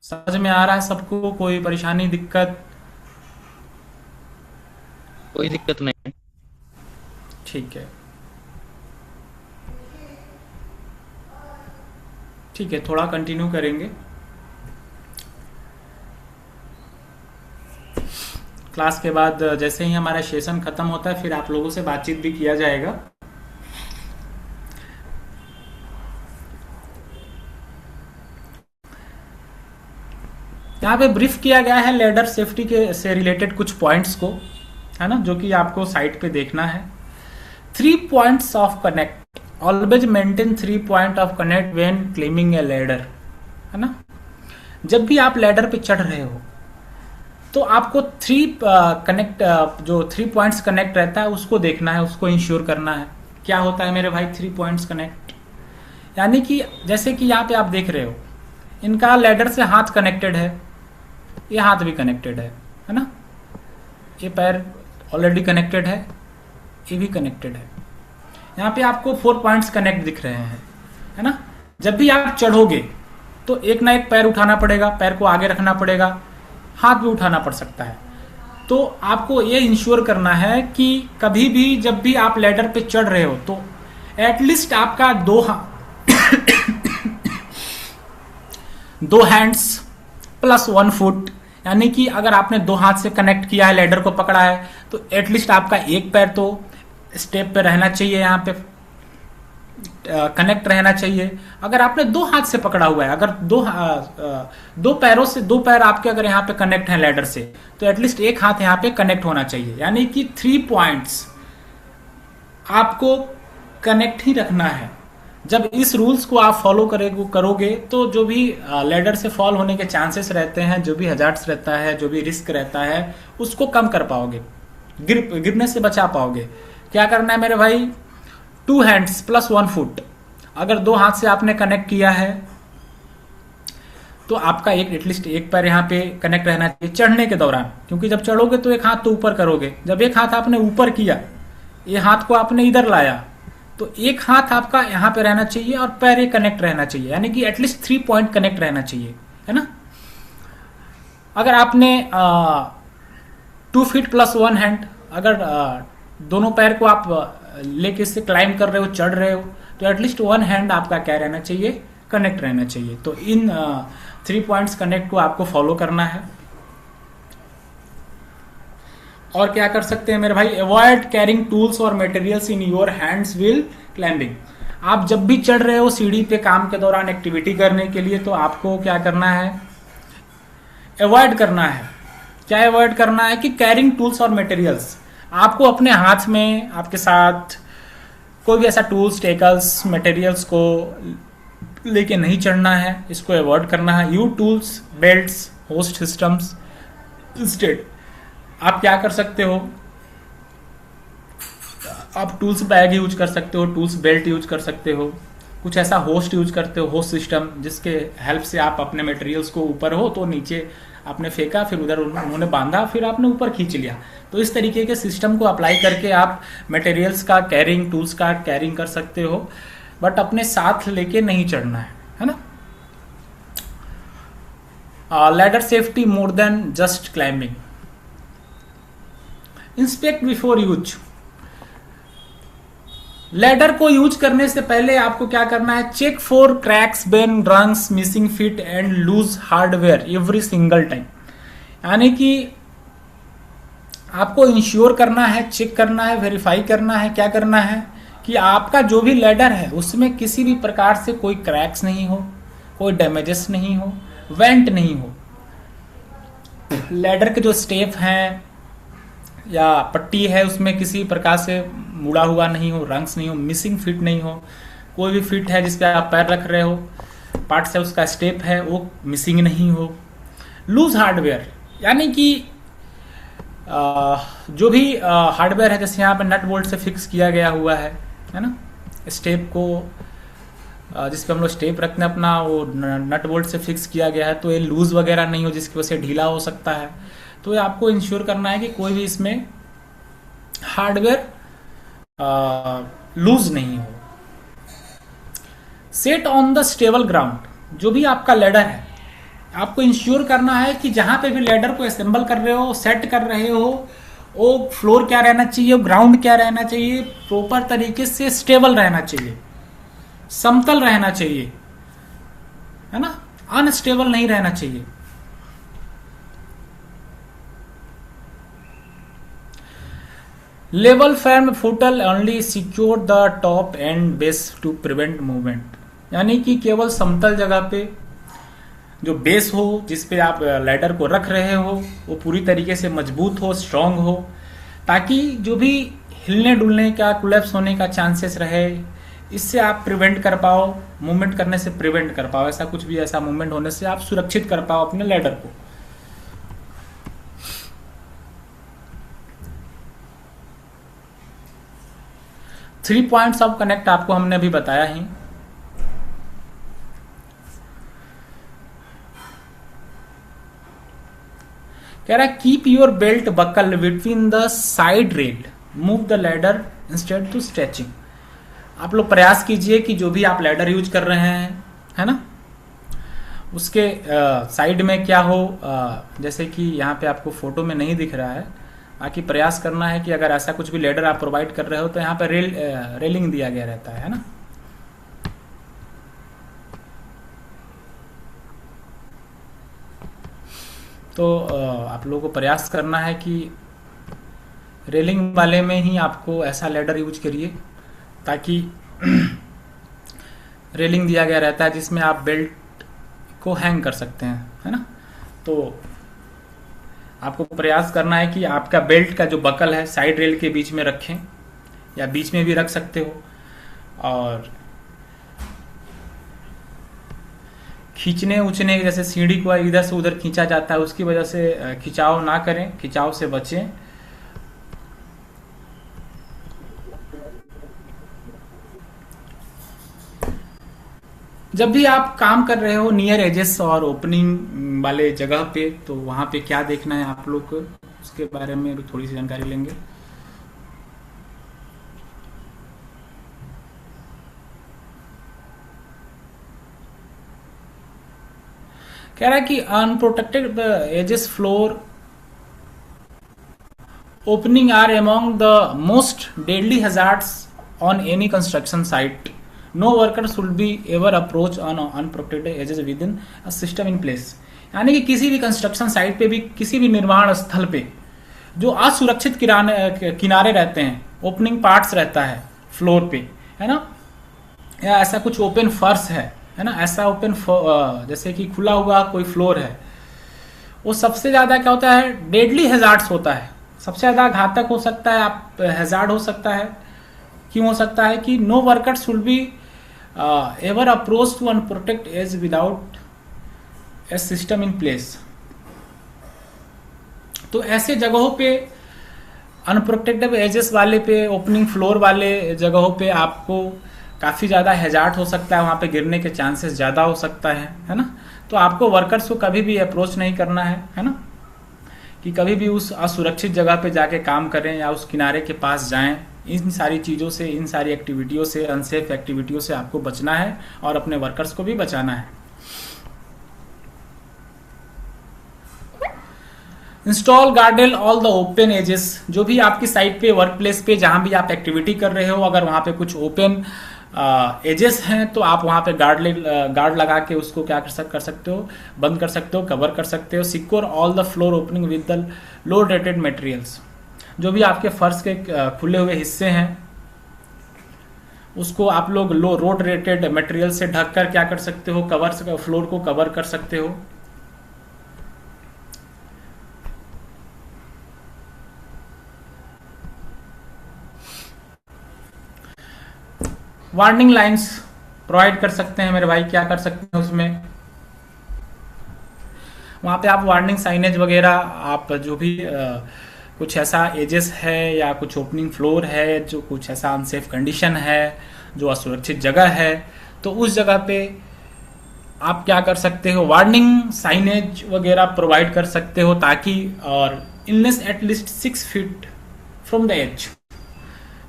समझ में आ रहा है सबको? कोई परेशानी, दिक्कत? कोई दिक्कत नहीं। ठीक है, ठीक है, थोड़ा कंटिन्यू करेंगे। क्लास के बाद जैसे ही हमारा सेशन खत्म होता है फिर आप लोगों से बातचीत भी किया जाएगा। यहाँ पे ब्रीफ किया गया है लैडर सेफ्टी के से रिलेटेड कुछ पॉइंट्स को, है ना, जो कि आपको साइट पे देखना है। 3 points of connect, always maintain 3 point of connect when climbing A ladder, है ना। जब भी आप लैडर पे चढ़ रहे हो तो आपको 3 कनेक्ट जो 3 पॉइंट्स कनेक्ट रहता है उसको देखना है, उसको इंश्योर करना है। क्या होता है मेरे भाई 3 पॉइंट्स कनेक्ट? यानी कि जैसे कि यहाँ पे आप देख रहे हो, इनका लैडर से हाथ कनेक्टेड है, ये हाथ भी कनेक्टेड है ना, ये पैर ऑलरेडी कनेक्टेड है भी कनेक्टेड है। यहाँ पे आपको 4 पॉइंट्स कनेक्ट दिख रहे हैं, है ना। जब भी आप चढ़ोगे तो एक ना एक पैर उठाना पड़ेगा, पैर को आगे रखना पड़ेगा, हाथ भी उठाना पड़ सकता है। तो आपको ये इंश्योर करना है कि कभी भी जब भी आप लैडर पे चढ़ रहे हो तो एटलीस्ट आपका दो हैंड्स प्लस 1 फुट, यानी कि अगर आपने 2 हाथ से कनेक्ट किया है, लैडर को पकड़ा है, तो एटलीस्ट आपका एक पैर तो स्टेप पे रहना चाहिए, यहाँ पे कनेक्ट रहना चाहिए। अगर आपने 2 हाथ से पकड़ा हुआ है, अगर दो पैरों से 2 पैर आपके अगर यहाँ पे कनेक्ट हैं लैडर से, तो एटलीस्ट एक हाथ यहाँ पे कनेक्ट होना चाहिए। यानी कि 3 पॉइंट्स आपको कनेक्ट ही रखना है। जब इस रूल्स को आप फॉलो करोगे तो जो भी लैडर से फॉल होने के चांसेस रहते हैं, जो भी हजार्ड्स रहता है, जो भी रिस्क रहता है, उसको कम कर पाओगे, गिरने से बचा पाओगे। क्या करना है मेरे भाई? 2 हैंड्स प्लस 1 फुट। अगर 2 हाथ से आपने कनेक्ट किया है तो आपका एटलीस्ट एक पैर यहाँ पे कनेक्ट रहना चाहिए चढ़ने के दौरान, क्योंकि जब चढ़ोगे तो एक हाथ तो ऊपर करोगे। जब एक हाथ आपने ऊपर किया, ये हाथ को आपने इधर लाया, तो एक हाथ आपका यहाँ पे रहना चाहिए और पैर ये कनेक्ट रहना चाहिए, यानी कि एटलीस्ट 3 पॉइंट कनेक्ट रहना चाहिए, है ना। अगर आपने 2 फीट प्लस 1 हैंड, अगर दोनों पैर को आप लेके इससे क्लाइंब कर रहे हो, चढ़ रहे हो, तो एटलीस्ट 1 हैंड आपका क्या रहना चाहिए? कनेक्ट रहना चाहिए। तो इन 3 पॉइंट्स कनेक्ट को आपको फॉलो करना है। और क्या कर सकते हैं मेरे भाई? अवॉइड कैरिंग टूल्स और materials in your hands wheel climbing. आप जब भी चढ़ रहे हो सीढ़ी पे काम के दौरान एक्टिविटी करने के लिए, तो आपको क्या करना है? अवॉइड करना है। क्या अवॉइड करना है? कि कैरिंग टूल्स और मटेरियल्स, आपको अपने हाथ में आपके साथ कोई भी ऐसा टूल्स, टेकल्स, मटेरियल्स को लेके नहीं चढ़ना है, इसको अवॉइड करना है। You tools, belts, host systems instead. आप क्या कर सकते हो? आप टूल्स बैग यूज कर सकते हो, टूल्स बेल्ट यूज कर सकते हो, कुछ ऐसा होस्ट यूज करते हो, होस्ट सिस्टम, जिसके हेल्प से आप अपने मटेरियल्स को ऊपर हो तो नीचे आपने फेंका, फिर उधर उन्होंने बांधा, फिर आपने ऊपर खींच लिया। तो इस तरीके के सिस्टम को अप्लाई करके आप मटेरियल्स का कैरिंग, टूल्स का कैरिंग कर सकते हो, बट अपने साथ लेके नहीं चढ़ना है ना। Ladder safety more than just climbing. Inspect before use. Ladder को यूज करने से पहले आपको क्या करना है? Check for cracks, bent, rungs, missing feet and loose hardware every single time. यानी कि आपको इंश्योर करना है, चेक करना है, वेरीफाई करना है, क्या करना है कि आपका जो भी लैडर है उसमें किसी भी प्रकार से कोई क्रैक्स नहीं हो, कोई डैमेजेस नहीं हो, वेंट नहीं हो। लैडर के जो स्टेप हैं या पट्टी है उसमें किसी प्रकार से मुड़ा हुआ नहीं हो, रंग्स नहीं हो, मिसिंग फिट नहीं हो, कोई भी फिट है जिस पे आप पैर रख रहे हो, पार्ट से उसका स्टेप है वो मिसिंग नहीं हो। लूज हार्डवेयर, यानी कि जो भी हार्डवेयर है, जैसे यहाँ पे नट बोल्ट से फिक्स किया गया हुआ है ना, स्टेप को जिस पे हम लोग स्टेप रखते हैं अपना, वो नट बोल्ट से फिक्स किया गया है, तो ये लूज वगैरह नहीं हो जिसकी वजह से ढीला हो सकता है। तो ये आपको इंश्योर करना है कि कोई भी इसमें हार्डवेयर लूज नहीं हो। Set on the stable ground, जो भी आपका लैडर है आपको इंश्योर करना है कि जहां पे भी लैडर को असेंबल कर रहे हो, सेट कर रहे हो, वो फ्लोर क्या रहना चाहिए, ग्राउंड क्या रहना चाहिए, प्रॉपर तरीके से स्टेबल रहना चाहिए, समतल रहना चाहिए, है ना, अनस्टेबल नहीं रहना चाहिए। Level firm footing only secure the top and base to prevent movement, यानी कि केवल समतल जगह पे जो बेस हो, जिस पे आप लैडर को रख रहे हो, वो पूरी तरीके से मजबूत हो, स्ट्रांग हो, ताकि जो भी हिलने डुलने का, कोलैप्स होने का चांसेस रहे, इससे आप प्रिवेंट कर पाओ, मूवमेंट करने से प्रिवेंट कर पाओ, ऐसा कुछ भी ऐसा मूवमेंट होने से आप सुरक्षित कर पाओ अपने लैडर को। थ्री पॉइंट्स ऑफ कनेक्ट आपको हमने अभी बताया ही। कह रहा है keep your belt buckle between the side rail, move the ladder instead to stretching. आप लोग प्रयास कीजिए कि जो भी आप लैडर यूज कर रहे हैं, है ना, उसके साइड में क्या हो, जैसे कि यहाँ पे आपको फोटो में नहीं दिख रहा है, बाकी प्रयास करना है कि अगर ऐसा कुछ भी लैडर आप प्रोवाइड कर रहे हो तो यहाँ पे रेलिंग दिया गया रहता है ना। तो आप लोगों को प्रयास करना है कि रेलिंग वाले में ही आपको ऐसा लैडर यूज करिए, ताकि रेलिंग दिया गया रहता है जिसमें आप बेल्ट को हैंग कर सकते हैं, है ना। तो आपको प्रयास करना है कि आपका बेल्ट का जो बकल है साइड रेल के बीच में रखें, या बीच में भी रख सकते हो, और खींचने उचने जैसे सीढ़ी को इधर से उधर खींचा जाता है उसकी वजह से खिंचाव ना करें, खिंचाव से बचें। जब भी आप काम कर रहे हो नियर एजेस और ओपनिंग वाले जगह पे, तो वहां पे क्या देखना है आप लोग को, उसके बारे में थोड़ी सी जानकारी लेंगे। कह रहा है कि unprotected edges floor opening are among the most deadly hazards on any construction site. No worker should be ever approach on unprotected edges within a system in place, यानी कि किसी भी कंस्ट्रक्शन साइट पे भी, किसी भी निर्माण स्थल पे जो असुरक्षित किनारे रहते हैं, ओपनिंग पार्ट्स रहता है फ्लोर पे, है ना, या ऐसा कुछ ओपन फर्श है ना, ऐसा ओपन जैसे कि खुला हुआ कोई फ्लोर है, वो सबसे ज्यादा क्या होता है, डेडली हैजार्ड्स होता है, सबसे ज्यादा घातक हो सकता है, आप हैजार्ड हो सकता है। क्यों हो सकता है कि no worker should be ever approach to unprotect edge without a system in place. तो ऐसे जगहों पे, अनप्रोटेक्टेड एजेस वाले पे, ओपनिंग फ्लोर वाले जगहों पे आपको काफी ज्यादा हैजार्ड हो सकता है, वहां पे गिरने के चांसेस ज्यादा हो सकता है ना। तो आपको वर्कर्स को कभी भी अप्रोच नहीं करना है ना, कि कभी भी उस असुरक्षित जगह पे जाके काम करें या उस किनारे के पास जाएं। इन सारी चीजों से, इन सारी एक्टिविटियों से, अनसेफ एक्टिविटियों से आपको बचना है और अपने वर्कर्स को भी बचाना है। Install guardrail all the open edges, जो भी आपकी साइट पे, वर्क प्लेस पे, जहां भी आप एक्टिविटी कर रहे हो, अगर वहां पे कुछ ओपन एजेस हैं तो आप वहां पे गार्ड लगा के उसको क्या कर सकते हो, बंद कर सकते हो, कवर कर सकते हो। Secure all the floor opening with the low rated materials, जो भी आपके फर्श के खुले हुए हिस्से हैं उसको आप लोग लो रोड रेटेड मटेरियल से ढककर क्या कर सकते हो, फ्लोर को कवर कर सकते हो। वार्निंग लाइंस प्रोवाइड कर सकते हैं मेरे भाई, क्या कर सकते हैं उसमें, वहां पे आप वार्निंग साइनेज वगैरह, आप जो भी कुछ ऐसा एजेस है या कुछ ओपनिंग फ्लोर है जो कुछ ऐसा अनसेफ कंडीशन है, जो असुरक्षित जगह है, तो उस जगह पे आप क्या कर सकते हो, वार्निंग साइनेज वगैरह प्रोवाइड कर सकते हो, ताकि और illness at least 6 feet from the edge.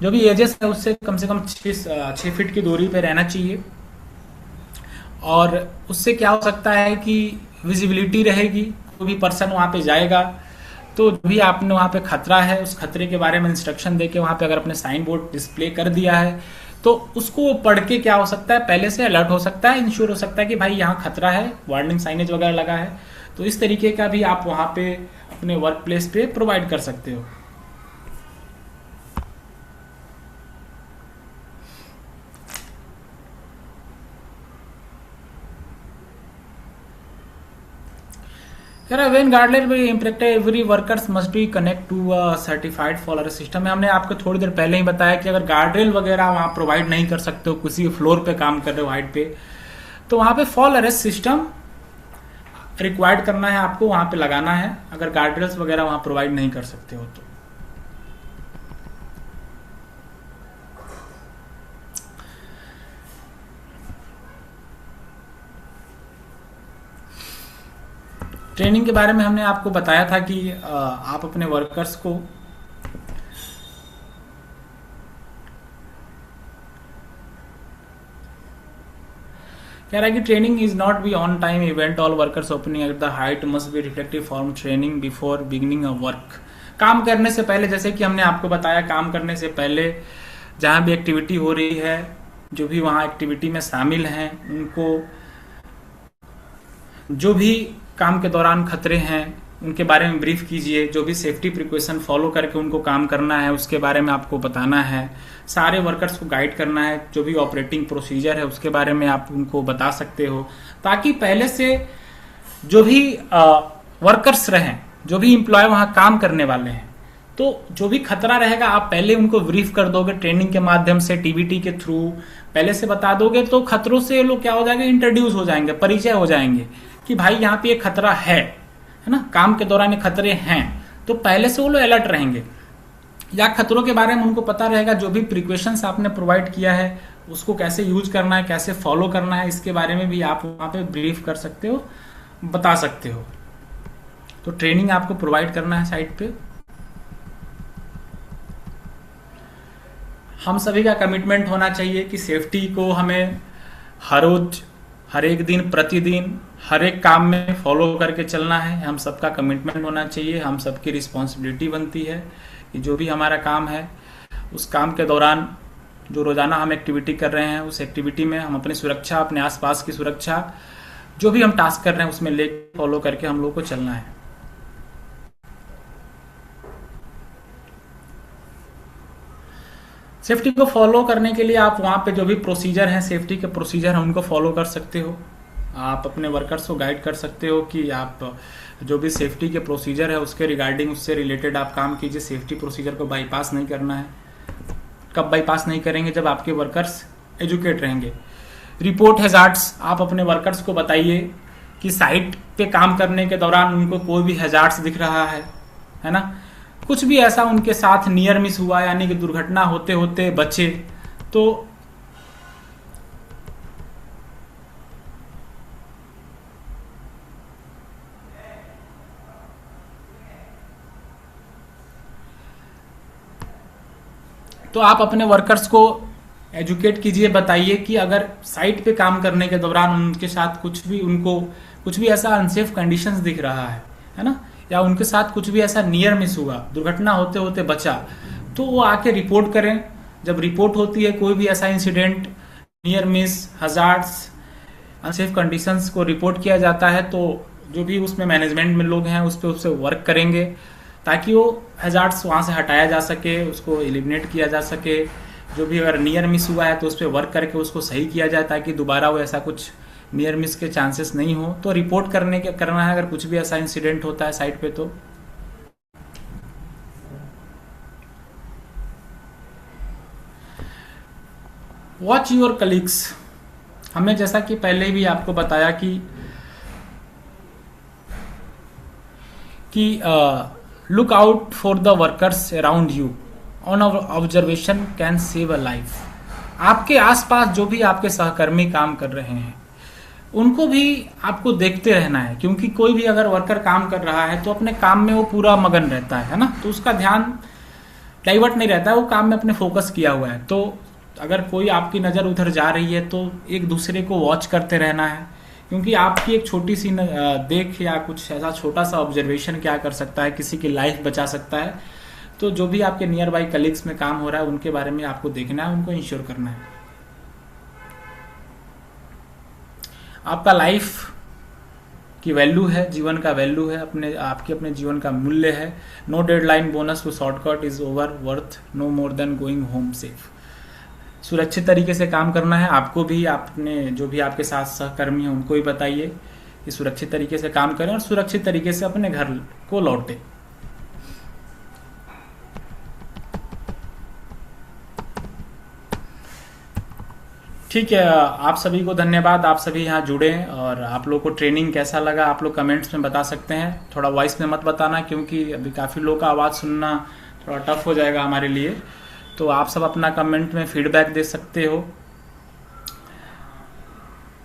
जो भी एजेस है उससे कम से कम 6 फीट की दूरी पे रहना चाहिए। और उससे क्या हो सकता है कि विजिबिलिटी रहेगी, कोई भी पर्सन वहाँ पे जाएगा तो जो भी आपने वहाँ पे खतरा है उस खतरे के बारे में इंस्ट्रक्शन देके वहाँ पे अगर अपने साइन बोर्ड डिस्प्ले कर दिया है तो उसको पढ़ के क्या हो सकता है, पहले से अलर्ट हो सकता है, इंश्योर हो सकता है कि भाई यहाँ खतरा है, वार्निंग साइनेज वगैरह लगा है। तो इस तरीके का भी आप वहाँ पे अपने वर्क प्लेस पे प्रोवाइड कर सकते हो। When guardline be implemented every workers must be connect to a certified fall arrest system में हमने आपको थोड़ी देर पहले ही बताया कि अगर गार्डरेल वगैरह वहाँ प्रोवाइड नहीं कर सकते हो, किसी फ्लोर पे काम कर रहे हो हाइट पे, तो वहाँ पे फॉल अरेस्ट सिस्टम रिक्वायर्ड करना है, आपको वहाँ पे लगाना है अगर गार्डरेल्स वगैरह वहाँ प्रोवाइड नहीं कर सकते हो तो। ट्रेनिंग के बारे में हमने आपको बताया था कि आप अपने वर्कर्स को कह रहा है कि training is not be on time event, all workers opening at the height must be reflective form training before beginning of work. काम करने से पहले, जैसे कि हमने आपको बताया, काम करने से पहले जहां भी एक्टिविटी हो रही है, जो भी वहां एक्टिविटी में शामिल हैं, उनको जो भी काम के दौरान खतरे हैं उनके बारे में ब्रीफ कीजिए। जो भी सेफ्टी प्रिकॉशन फॉलो करके उनको काम करना है उसके बारे में आपको बताना है। सारे वर्कर्स को गाइड करना है, जो भी ऑपरेटिंग प्रोसीजर है उसके बारे में आप उनको बता सकते हो, ताकि पहले से जो भी वर्कर्स रहें, जो भी एम्प्लॉय वहां काम करने वाले हैं, तो जो भी खतरा रहेगा आप पहले उनको ब्रीफ कर दोगे ट्रेनिंग के माध्यम से, टीबीटी के थ्रू पहले से बता दोगे, तो खतरों से ये लोग क्या हो जाएंगे, इंट्रोड्यूस हो जाएंगे, परिचय हो जाएंगे कि भाई यहाँ पे ये खतरा है ना, काम के दौरान ये खतरे हैं, तो पहले से वो लोग अलर्ट रहेंगे या खतरों के बारे में उनको पता रहेगा। जो भी प्रिकॉशंस आपने प्रोवाइड किया है उसको कैसे यूज करना है, कैसे फॉलो करना है, इसके बारे में भी आप वहाँ पे ब्रीफ कर सकते हो, बता सकते हो। तो ट्रेनिंग आपको प्रोवाइड करना है साइट पे। हम सभी का कमिटमेंट होना चाहिए कि सेफ्टी को हमें हर रोज, हर एक दिन, प्रतिदिन, हर एक काम में फॉलो करके चलना है। हम सबका कमिटमेंट होना चाहिए, हम सबकी रिस्पॉन्सिबिलिटी बनती है कि जो भी हमारा काम है उस काम के दौरान जो रोजाना हम एक्टिविटी कर रहे हैं उस एक्टिविटी में हम अपनी सुरक्षा, अपने आसपास की सुरक्षा, जो भी हम टास्क कर रहे हैं उसमें ले फॉलो करके हम लोग को चलना है। सेफ्टी को फॉलो करने के लिए आप वहाँ पे जो भी प्रोसीजर हैं, सेफ्टी के प्रोसीजर हैं, उनको फॉलो कर सकते हो। आप अपने वर्कर्स को गाइड कर सकते हो कि आप जो भी सेफ्टी के प्रोसीजर है उसके रिगार्डिंग, उससे रिलेटेड आप काम कीजिए। सेफ्टी प्रोसीजर को बाईपास नहीं करना है। कब बाईपास नहीं करेंगे, जब आपके वर्कर्स एजुकेट रहेंगे। रिपोर्ट हैजार्ड्स, आप अपने वर्कर्स को बताइए कि साइट पे काम करने के दौरान उनको कोई भी हैजार्ड्स दिख रहा है ना, कुछ भी ऐसा उनके साथ नियर मिस हुआ, यानी कि दुर्घटना होते होते बचे, तो आप अपने वर्कर्स को एजुकेट कीजिए, बताइए कि अगर साइट पे काम करने के दौरान उनके साथ कुछ भी ऐसा अनसेफ कंडीशंस दिख रहा है ना, या उनके साथ कुछ भी ऐसा नियर मिस हुआ, दुर्घटना होते होते बचा, तो वो आके रिपोर्ट करें। जब रिपोर्ट होती है कोई भी ऐसा incident, near miss, hazards, unsafe conditions को रिपोर्ट किया जाता है, तो जो भी उसमें मैनेजमेंट में लोग हैं उस पर उससे वर्क करेंगे ताकि वो हजार्ड्स वहाँ से हटाया जा सके, उसको एलिमिनेट किया जा सके। जो भी अगर नियर मिस हुआ है तो उस पर वर्क करके उसको सही किया जाए ताकि दोबारा वो ऐसा कुछ नियर मिस के चांसेस नहीं हो। तो रिपोर्ट करना है अगर कुछ भी ऐसा इंसिडेंट होता है साइट पे। तो वॉच योर कलीग्स, हमने जैसा कि पहले भी आपको बताया कि look out for the workers around you, on observation can save a life. आपके आसपास जो भी आपके सहकर्मी काम कर रहे हैं उनको भी आपको देखते रहना है, क्योंकि कोई भी अगर वर्कर काम कर रहा है तो अपने काम में वो पूरा मगन रहता है ना, तो उसका ध्यान डाइवर्ट नहीं रहता है, वो काम में अपने फोकस किया हुआ है। तो अगर कोई आपकी नज़र उधर जा रही है तो एक दूसरे को वॉच करते रहना है, क्योंकि आपकी एक छोटी सी देख या कुछ ऐसा छोटा सा ऑब्जर्वेशन क्या कर सकता है, किसी की लाइफ बचा सकता है। तो जो भी आपके नियर बाई कलीग्स में काम हो रहा है उनके बारे में आपको देखना है, उनको इंश्योर करना है। आपका लाइफ की वैल्यू है, जीवन का वैल्यू है, अपने जीवन का मूल्य है। No deadline bonus to shortcut is over worth no more than going home safe. सुरक्षित तरीके से काम करना है आपको भी, अपने जो भी आपके साथ सहकर्मी हैं उनको भी बताइए कि सुरक्षित तरीके से काम करें और सुरक्षित तरीके से अपने घर को लौटें। ठीक है, आप सभी को धन्यवाद, आप सभी यहाँ जुड़े हैं। और आप लोग को ट्रेनिंग कैसा लगा आप लोग कमेंट्स में बता सकते हैं। थोड़ा वॉइस में मत बताना, क्योंकि अभी काफ़ी लोग का आवाज़ सुनना थोड़ा टफ हो जाएगा हमारे लिए। तो आप सब अपना कमेंट में फीडबैक दे सकते हो।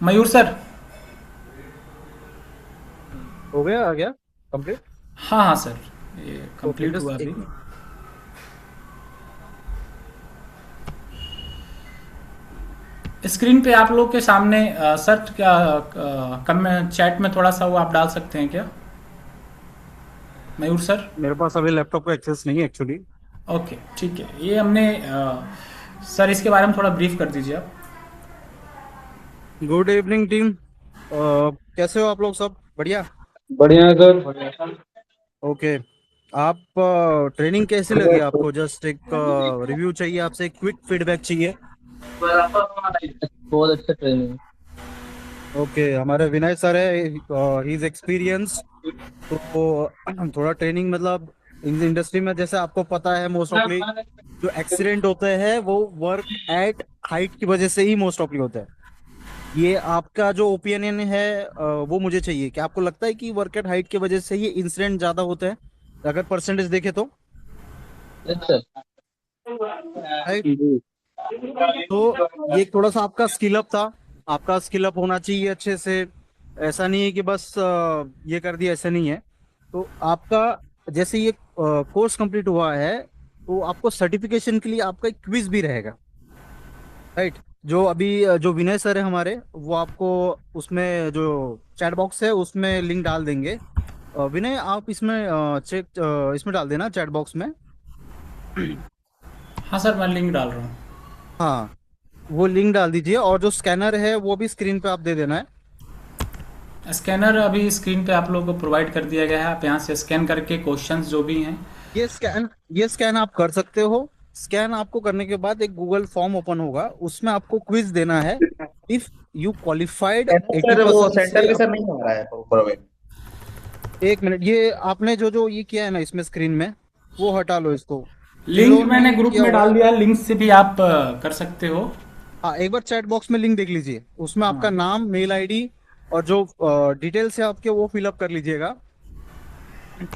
मयूर सर, हो गया, आ गया कंप्लीट। हाँ हाँ सर, ये कंप्लीट बस हुआ एक अभी। मिनट। स्क्रीन पे आप लोग के सामने सर क्या कम चैट में थोड़ा सा वो आप डाल सकते हैं क्या मयूर सर? मेरे पास अभी लैपटॉप का एक्सेस नहीं है एक्चुअली। ओके ठीक है, ये हमने सर इसके बारे में थोड़ा ब्रीफ कर दीजिए आप। गुड इवनिंग टीम, कैसे हो आप लोग? सब बढ़िया? बढ़िया सर। ओके। आप ट्रेनिंग कैसी लगी आपको? जस्ट एक रिव्यू चाहिए आपसे, एक क्विक फीडबैक चाहिए। बहुत अच्छा ट्रेनिंग। ओके, हमारे विनय सर है, ही इज एक्सपीरियंस। तो थोड़ा ट्रेनिंग मतलब इन इंडस्ट्री में जैसे आपको पता है मोस्ट ऑफली जो एक्सीडेंट होते हैं वो वर्क एट हाइट की वजह से ही मोस्ट ऑफली होता है। ये आपका जो ओपिनियन है वो मुझे चाहिए कि आपको लगता है कि वर्क एट हाइट की वजह से ये इंसिडेंट ज्यादा होते हैं अगर परसेंटेज देखे तो? Yes sir. राइट। तो ये थोड़ा सा आपका स्किल अप था, आपका स्किल अप होना चाहिए अच्छे से। ऐसा नहीं है कि बस ये कर दिया, ऐसा नहीं है। तो आपका जैसे ये कोर्स कंप्लीट हुआ है तो आपको सर्टिफिकेशन के लिए आपका एक क्विज भी रहेगा, राइट? जो अभी जो विनय सर है हमारे, वो आपको उसमें जो चैट बॉक्स है उसमें लिंक डाल देंगे। विनय आप इसमें चेक इसमें डाल देना चैट बॉक्स में। हाँ सर, मैं लिंक डाल रहा हूँ। हाँ, वो लिंक डाल दीजिए और जो स्कैनर है वो भी स्क्रीन पे आप दे देना है। स्कैनर अभी स्क्रीन पे आप लोगों को प्रोवाइड कर दिया गया है, आप यहाँ से स्कैन करके क्वेश्चंस जो भी हैं। ये स्कैन आप कर सकते हो। स्कैन आपको करने के बाद एक गूगल फॉर्म ओपन होगा, उसमें आपको क्विज देना है। इफ यू क्वालिफाइड सर वो 80% सेंटर से भी सर नहीं हो रहा है प्रोवाइड। एक मिनट, ये आपने जो जो ये किया है ना इसमें स्क्रीन में, वो हटा लो इसको। जिन लिंक लोगों मैंने ने ग्रुप किया में हुआ डाल है, दिया है, लिंक से भी आप कर सकते हो। हाँ एक बार चैट बॉक्स में लिंक देख लीजिए, उसमें आपका हाँ नाम, मेल आईडी और जो डिटेल्स है आपके वो फिलअप कर लीजिएगा।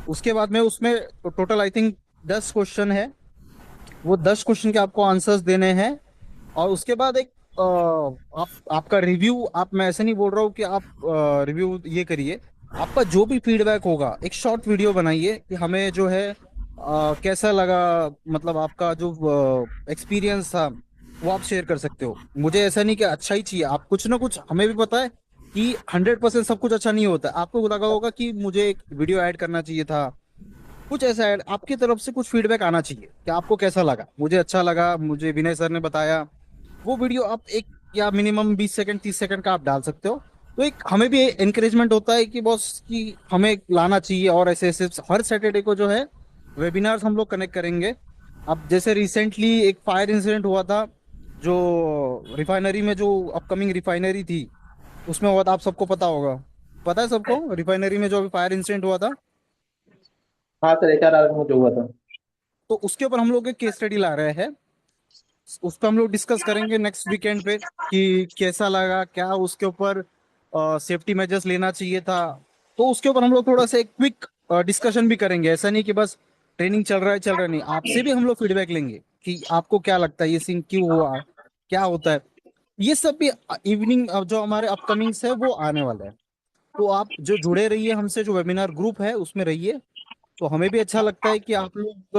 उसके बाद में उसमें टोटल आई थिंक 10 क्वेश्चन है, वो 10 क्वेश्चन के आपको आंसर्स देने हैं। और उसके बाद एक आपका रिव्यू, आप, मैं ऐसे नहीं बोल रहा हूँ कि आप रिव्यू ये करिए, आपका जो भी फीडबैक होगा एक शॉर्ट वीडियो बनाइए कि हमें जो है कैसा लगा, मतलब आपका जो एक्सपीरियंस था वो आप शेयर कर सकते हो। मुझे ऐसा नहीं कि अच्छा ही चाहिए, आप कुछ ना कुछ, हमें भी पता है कि 100% सब कुछ अच्छा नहीं होता। आपको लगा होगा कि मुझे एक वीडियो ऐड करना चाहिए था, कुछ ऐसा ऐड आपकी तरफ से कुछ फीडबैक आना चाहिए कि आपको कैसा लगा। मुझे अच्छा लगा, मुझे विनय सर ने बताया, वो वीडियो आप एक या मिनिमम 20 सेकंड 30 सेकंड का आप डाल सकते हो। तो एक हमें भी एनकरेजमेंट होता है कि बॉस कि हमें लाना चाहिए। और ऐसे ऐसे हर सैटरडे को जो है वेबिनार्स हम लोग कनेक्ट करेंगे। अब जैसे रिसेंटली एक फायर इंसिडेंट हुआ था जो रिफाइनरी में, जो अपकमिंग रिफाइनरी थी उसमें हुआ था, आप सबको पता होगा, पता है सबको, रिफाइनरी में जो अभी फायर इंसिडेंट हुआ था। हाँ सर, HR में जो हुआ था। तो उसके ऊपर हम लोग एक केस स्टडी ला रहे हैं, उस पर हम लोग डिस्कस करेंगे नेक्स्ट वीकेंड पे कि कैसा लगा, क्या उसके ऊपर सेफ्टी मेजर्स लेना चाहिए था। तो उसके ऊपर हम लोग थोड़ा सा एक क्विक डिस्कशन भी करेंगे। ऐसा नहीं कि बस ट्रेनिंग चल रहा है चल रहा है, नहीं, आपसे भी हम लोग फीडबैक लेंगे कि आपको क्या लगता है ये सीन क्यों हुआ, क्या होता है। ये सब भी इवनिंग जो हमारे अपकमिंग्स है वो आने वाला है। तो आप जो जुड़े रहिए हमसे, जो वेबिनार ग्रुप है उसमें रहिए। तो हमें भी अच्छा लगता है कि आप लोग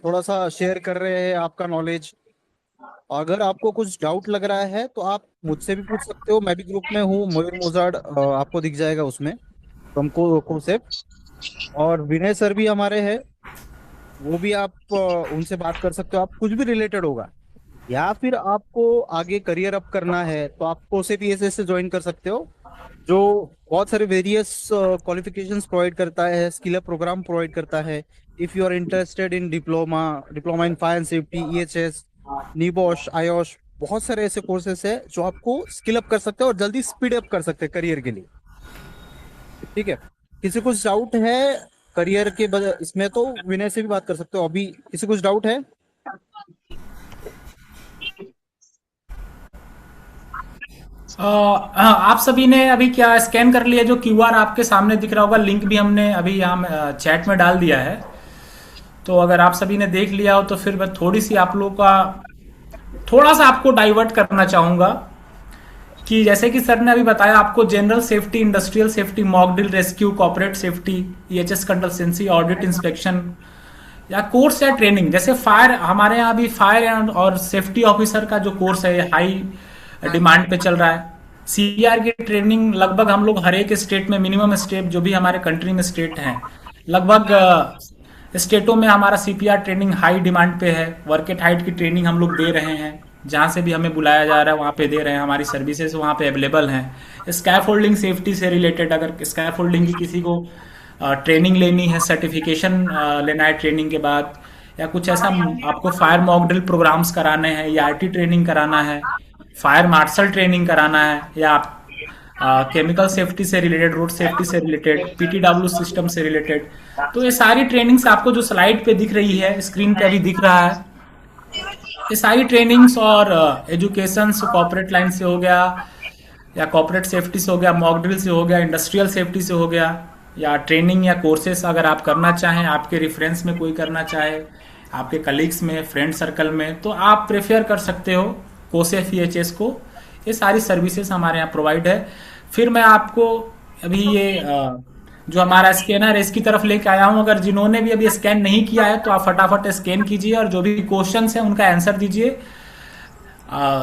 थोड़ा सा शेयर कर रहे हैं आपका नॉलेज। अगर आपको कुछ डाउट लग रहा है तो आप मुझसे भी पूछ सकते हो। मैं भी ग्रुप में हूँ, मयूर मोजाड, आपको दिख जाएगा उसमें, तुमको कॉन्सेप्ट। और विनय सर भी हमारे हैं, वो भी आप उनसे बात कर सकते हो। आप कुछ भी रिलेटेड होगा, या फिर आपको आगे करियर अप करना है तो आप कोसे पीएसएस से ज्वाइन कर सकते हो, जो बहुत सारे वेरियस क्वालिफिकेशंस प्रोवाइड करता है, स्किल अप प्रोग्राम प्रोवाइड करता है। If you are interested in diploma, diploma in fire and safety, EHS, NEBOSH, IOSH, बहुत सारे ऐसे कोर्सेस है जो आपको स्किल अप कर सकते हैं और जल्दी स्पीड अप कर सकते हैं करियर के लिए। ठीक है, किसी कुछ डाउट है करियर के इसमें तो विनय से भी बात कर सकते हो। अभी किसी कुछ डाउट है? आप सभी ने अभी क्या स्कैन कर लिया? जो क्यूआर आपके सामने दिख रहा होगा, लिंक भी हमने अभी यहाँ चैट में डाल दिया है। तो अगर आप सभी ने देख लिया हो तो फिर मैं थोड़ी सी आप लोगों का थोड़ा सा आपको डाइवर्ट करना चाहूंगा कि जैसे कि सर ने अभी बताया आपको general safety, industrial safety, mock drill, rescue, corporate safety, EHS consultancy, audit, inspection या कोर्स या ट्रेनिंग। जैसे फायर, हमारे यहाँ अभी फायर और सेफ्टी ऑफिसर का जो कोर्स है हाई डिमांड पे चल रहा है। सीआर की ट्रेनिंग लगभग हम लोग हर एक स्टेट में, मिनिमम स्टेट जो भी हमारे कंट्री में स्टेट हैं, लगभग स्टेटों में हमारा सीपीआर ट्रेनिंग हाई डिमांड पे है। वर्क एट हाइट की ट्रेनिंग हम लोग दे रहे हैं, जहां से भी हमें बुलाया जा रहा है वहां पे दे रहे हैं। हमारी सर्विसेज वहां पे अवेलेबल हैं। स्कैफोल्डिंग सेफ्टी से रिलेटेड, अगर स्कैफोल्डिंग की किसी को ट्रेनिंग लेनी है, सर्टिफिकेशन लेना है ट्रेनिंग के बाद, या कुछ ऐसा आपको फायर मॉक ड्रिल प्रोग्राम्स कराने हैं, या आरटी ट्रेनिंग कराना है, फायर मार्शल ट्रेनिंग कराना है, या केमिकल सेफ्टी से रिलेटेड, रोड सेफ्टी से रिलेटेड, पीटीडब्ल्यू सिस्टम से रिलेटेड, तो ये सारी ट्रेनिंग्स आपको जो स्लाइड पे दिख रही है, स्क्रीन पे अभी दिख रहा है, ये सारी ट्रेनिंग्स और एजुकेशन कॉर्पोरेट लाइन से हो गया, या कॉर्पोरेट सेफ्टी से हो गया, मॉक ड्रिल से हो गया, इंडस्ट्रियल सेफ्टी से हो गया, या ट्रेनिंग या कोर्सेस अगर आप करना चाहें, आपके रेफरेंस में कोई करना चाहे, आपके कलीग्स में, फ्रेंड सर्कल में, तो आप प्रेफर कर सकते हो कोसेफ ईएचएस को। ये सारी सर्विसेज हमारे यहाँ प्रोवाइड है। फिर मैं आपको अभी ये जो हमारा स्कैनर है इसकी तरफ लेके आया हूं। अगर जिन्होंने भी अभी स्कैन नहीं किया है तो आप फटाफट स्कैन कीजिए और जो भी क्वेश्चंस हैं उनका आंसर दीजिए।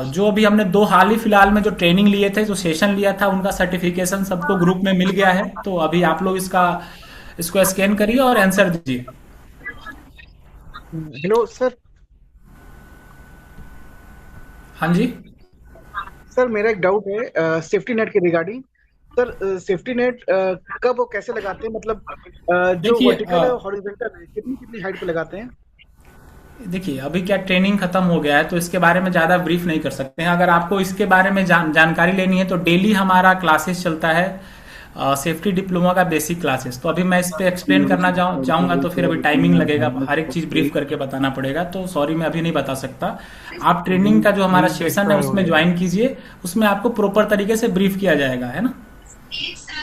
जो अभी हमने हाल ही फिलहाल में जो ट्रेनिंग लिए थे, जो सेशन लिया था, उनका सर्टिफिकेशन सबको ग्रुप में मिल गया है। तो अभी आप लोग इसको स्कैन करिए और आंसर दीजिए। Hello sir. हाँ जी सर, मेरा एक डाउट है सेफ्टी नेट के रिगार्डिंग। सर, सेफ्टी नेट कब और कैसे लगाते हैं? मतलब जो देखिए, वर्टिकल है, हॉरिजॉन्टल है, कितनी कितनी हाइट पे लगाते हैं? देखिए अभी क्या ट्रेनिंग खत्म हो गया है तो इसके बारे में ज्यादा ब्रीफ नहीं कर सकते हैं। अगर आपको इसके बारे में जानकारी लेनी है तो डेली हमारा क्लासेस चलता है, सेफ्टी डिप्लोमा का बेसिक क्लासेस। तो अभी मैं इस पे एक्सप्लेन करना चाहूंगा तो फिर अभी टाइमिंग लगेगा, हर एक चीज ब्रीफ करके बताना पड़ेगा, तो सॉरी मैं अभी नहीं बता सकता। आप ट्रेनिंग का जो हमारा सेशन है उसमें ज्वाइन कीजिए, उसमें आपको प्रॉपर तरीके से ब्रीफ किया जाएगा, है ना।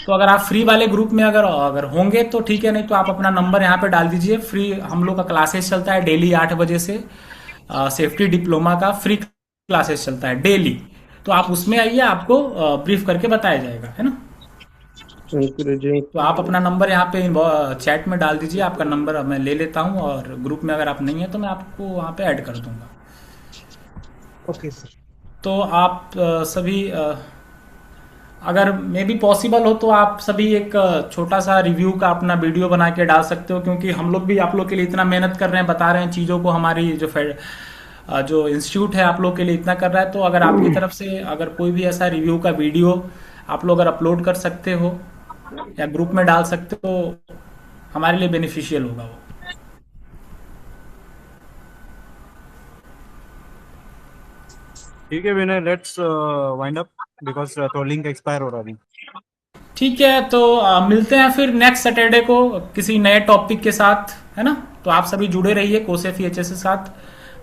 तो अगर आप फ्री वाले ग्रुप में अगर होंगे तो ठीक है, नहीं तो आप अपना नंबर यहाँ पे डाल दीजिए। फ्री हम लोग का क्लासेस चलता है डेली 8 बजे से, सेफ्टी डिप्लोमा का फ्री क्लासेस चलता है डेली। तो आप उसमें आइए, आपको ब्रीफ करके बताया जाएगा, है ना। तो आप अपना नंबर यहाँ पे चैट में डाल दीजिए, आपका नंबर मैं ले लेता हूँ, और ग्रुप में अगर आप नहीं है तो मैं आपको वहाँ पे ऐड कर दूंगा। Okay sir. तो आप सभी अगर मे बी पॉसिबल हो तो आप सभी एक छोटा सा रिव्यू का अपना वीडियो बना के डाल सकते हो, क्योंकि हम लोग भी आप लोग के लिए इतना मेहनत कर रहे हैं, बता रहे हैं चीज़ों को, हमारी जो इंस्टीट्यूट है आप लोग के लिए इतना कर रहा है। तो अगर आपकी तरफ से अगर कोई भी ऐसा रिव्यू का वीडियो आप लोग अगर अपलोड कर सकते हो या ग्रुप में डाल सकते हो, हमारे लिए बेनिफिशियल होगा वो। ठीक है विनय, लेट्स वाइंड अप बिकॉज तो लिंक एक्सपायर हो रहा है। ठीक है, तो मिलते हैं फिर नेक्स्ट सैटरडे को किसी नए टॉपिक के साथ, है ना। तो आप सभी जुड़े रहिए कोसेफ ईएचएस के साथ।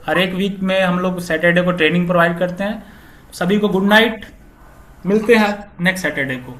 हर एक वीक में हम लोग सैटरडे को ट्रेनिंग प्रोवाइड करते हैं। सभी को गुड नाइट, मिलते हैं नेक्स्ट सैटरडे को।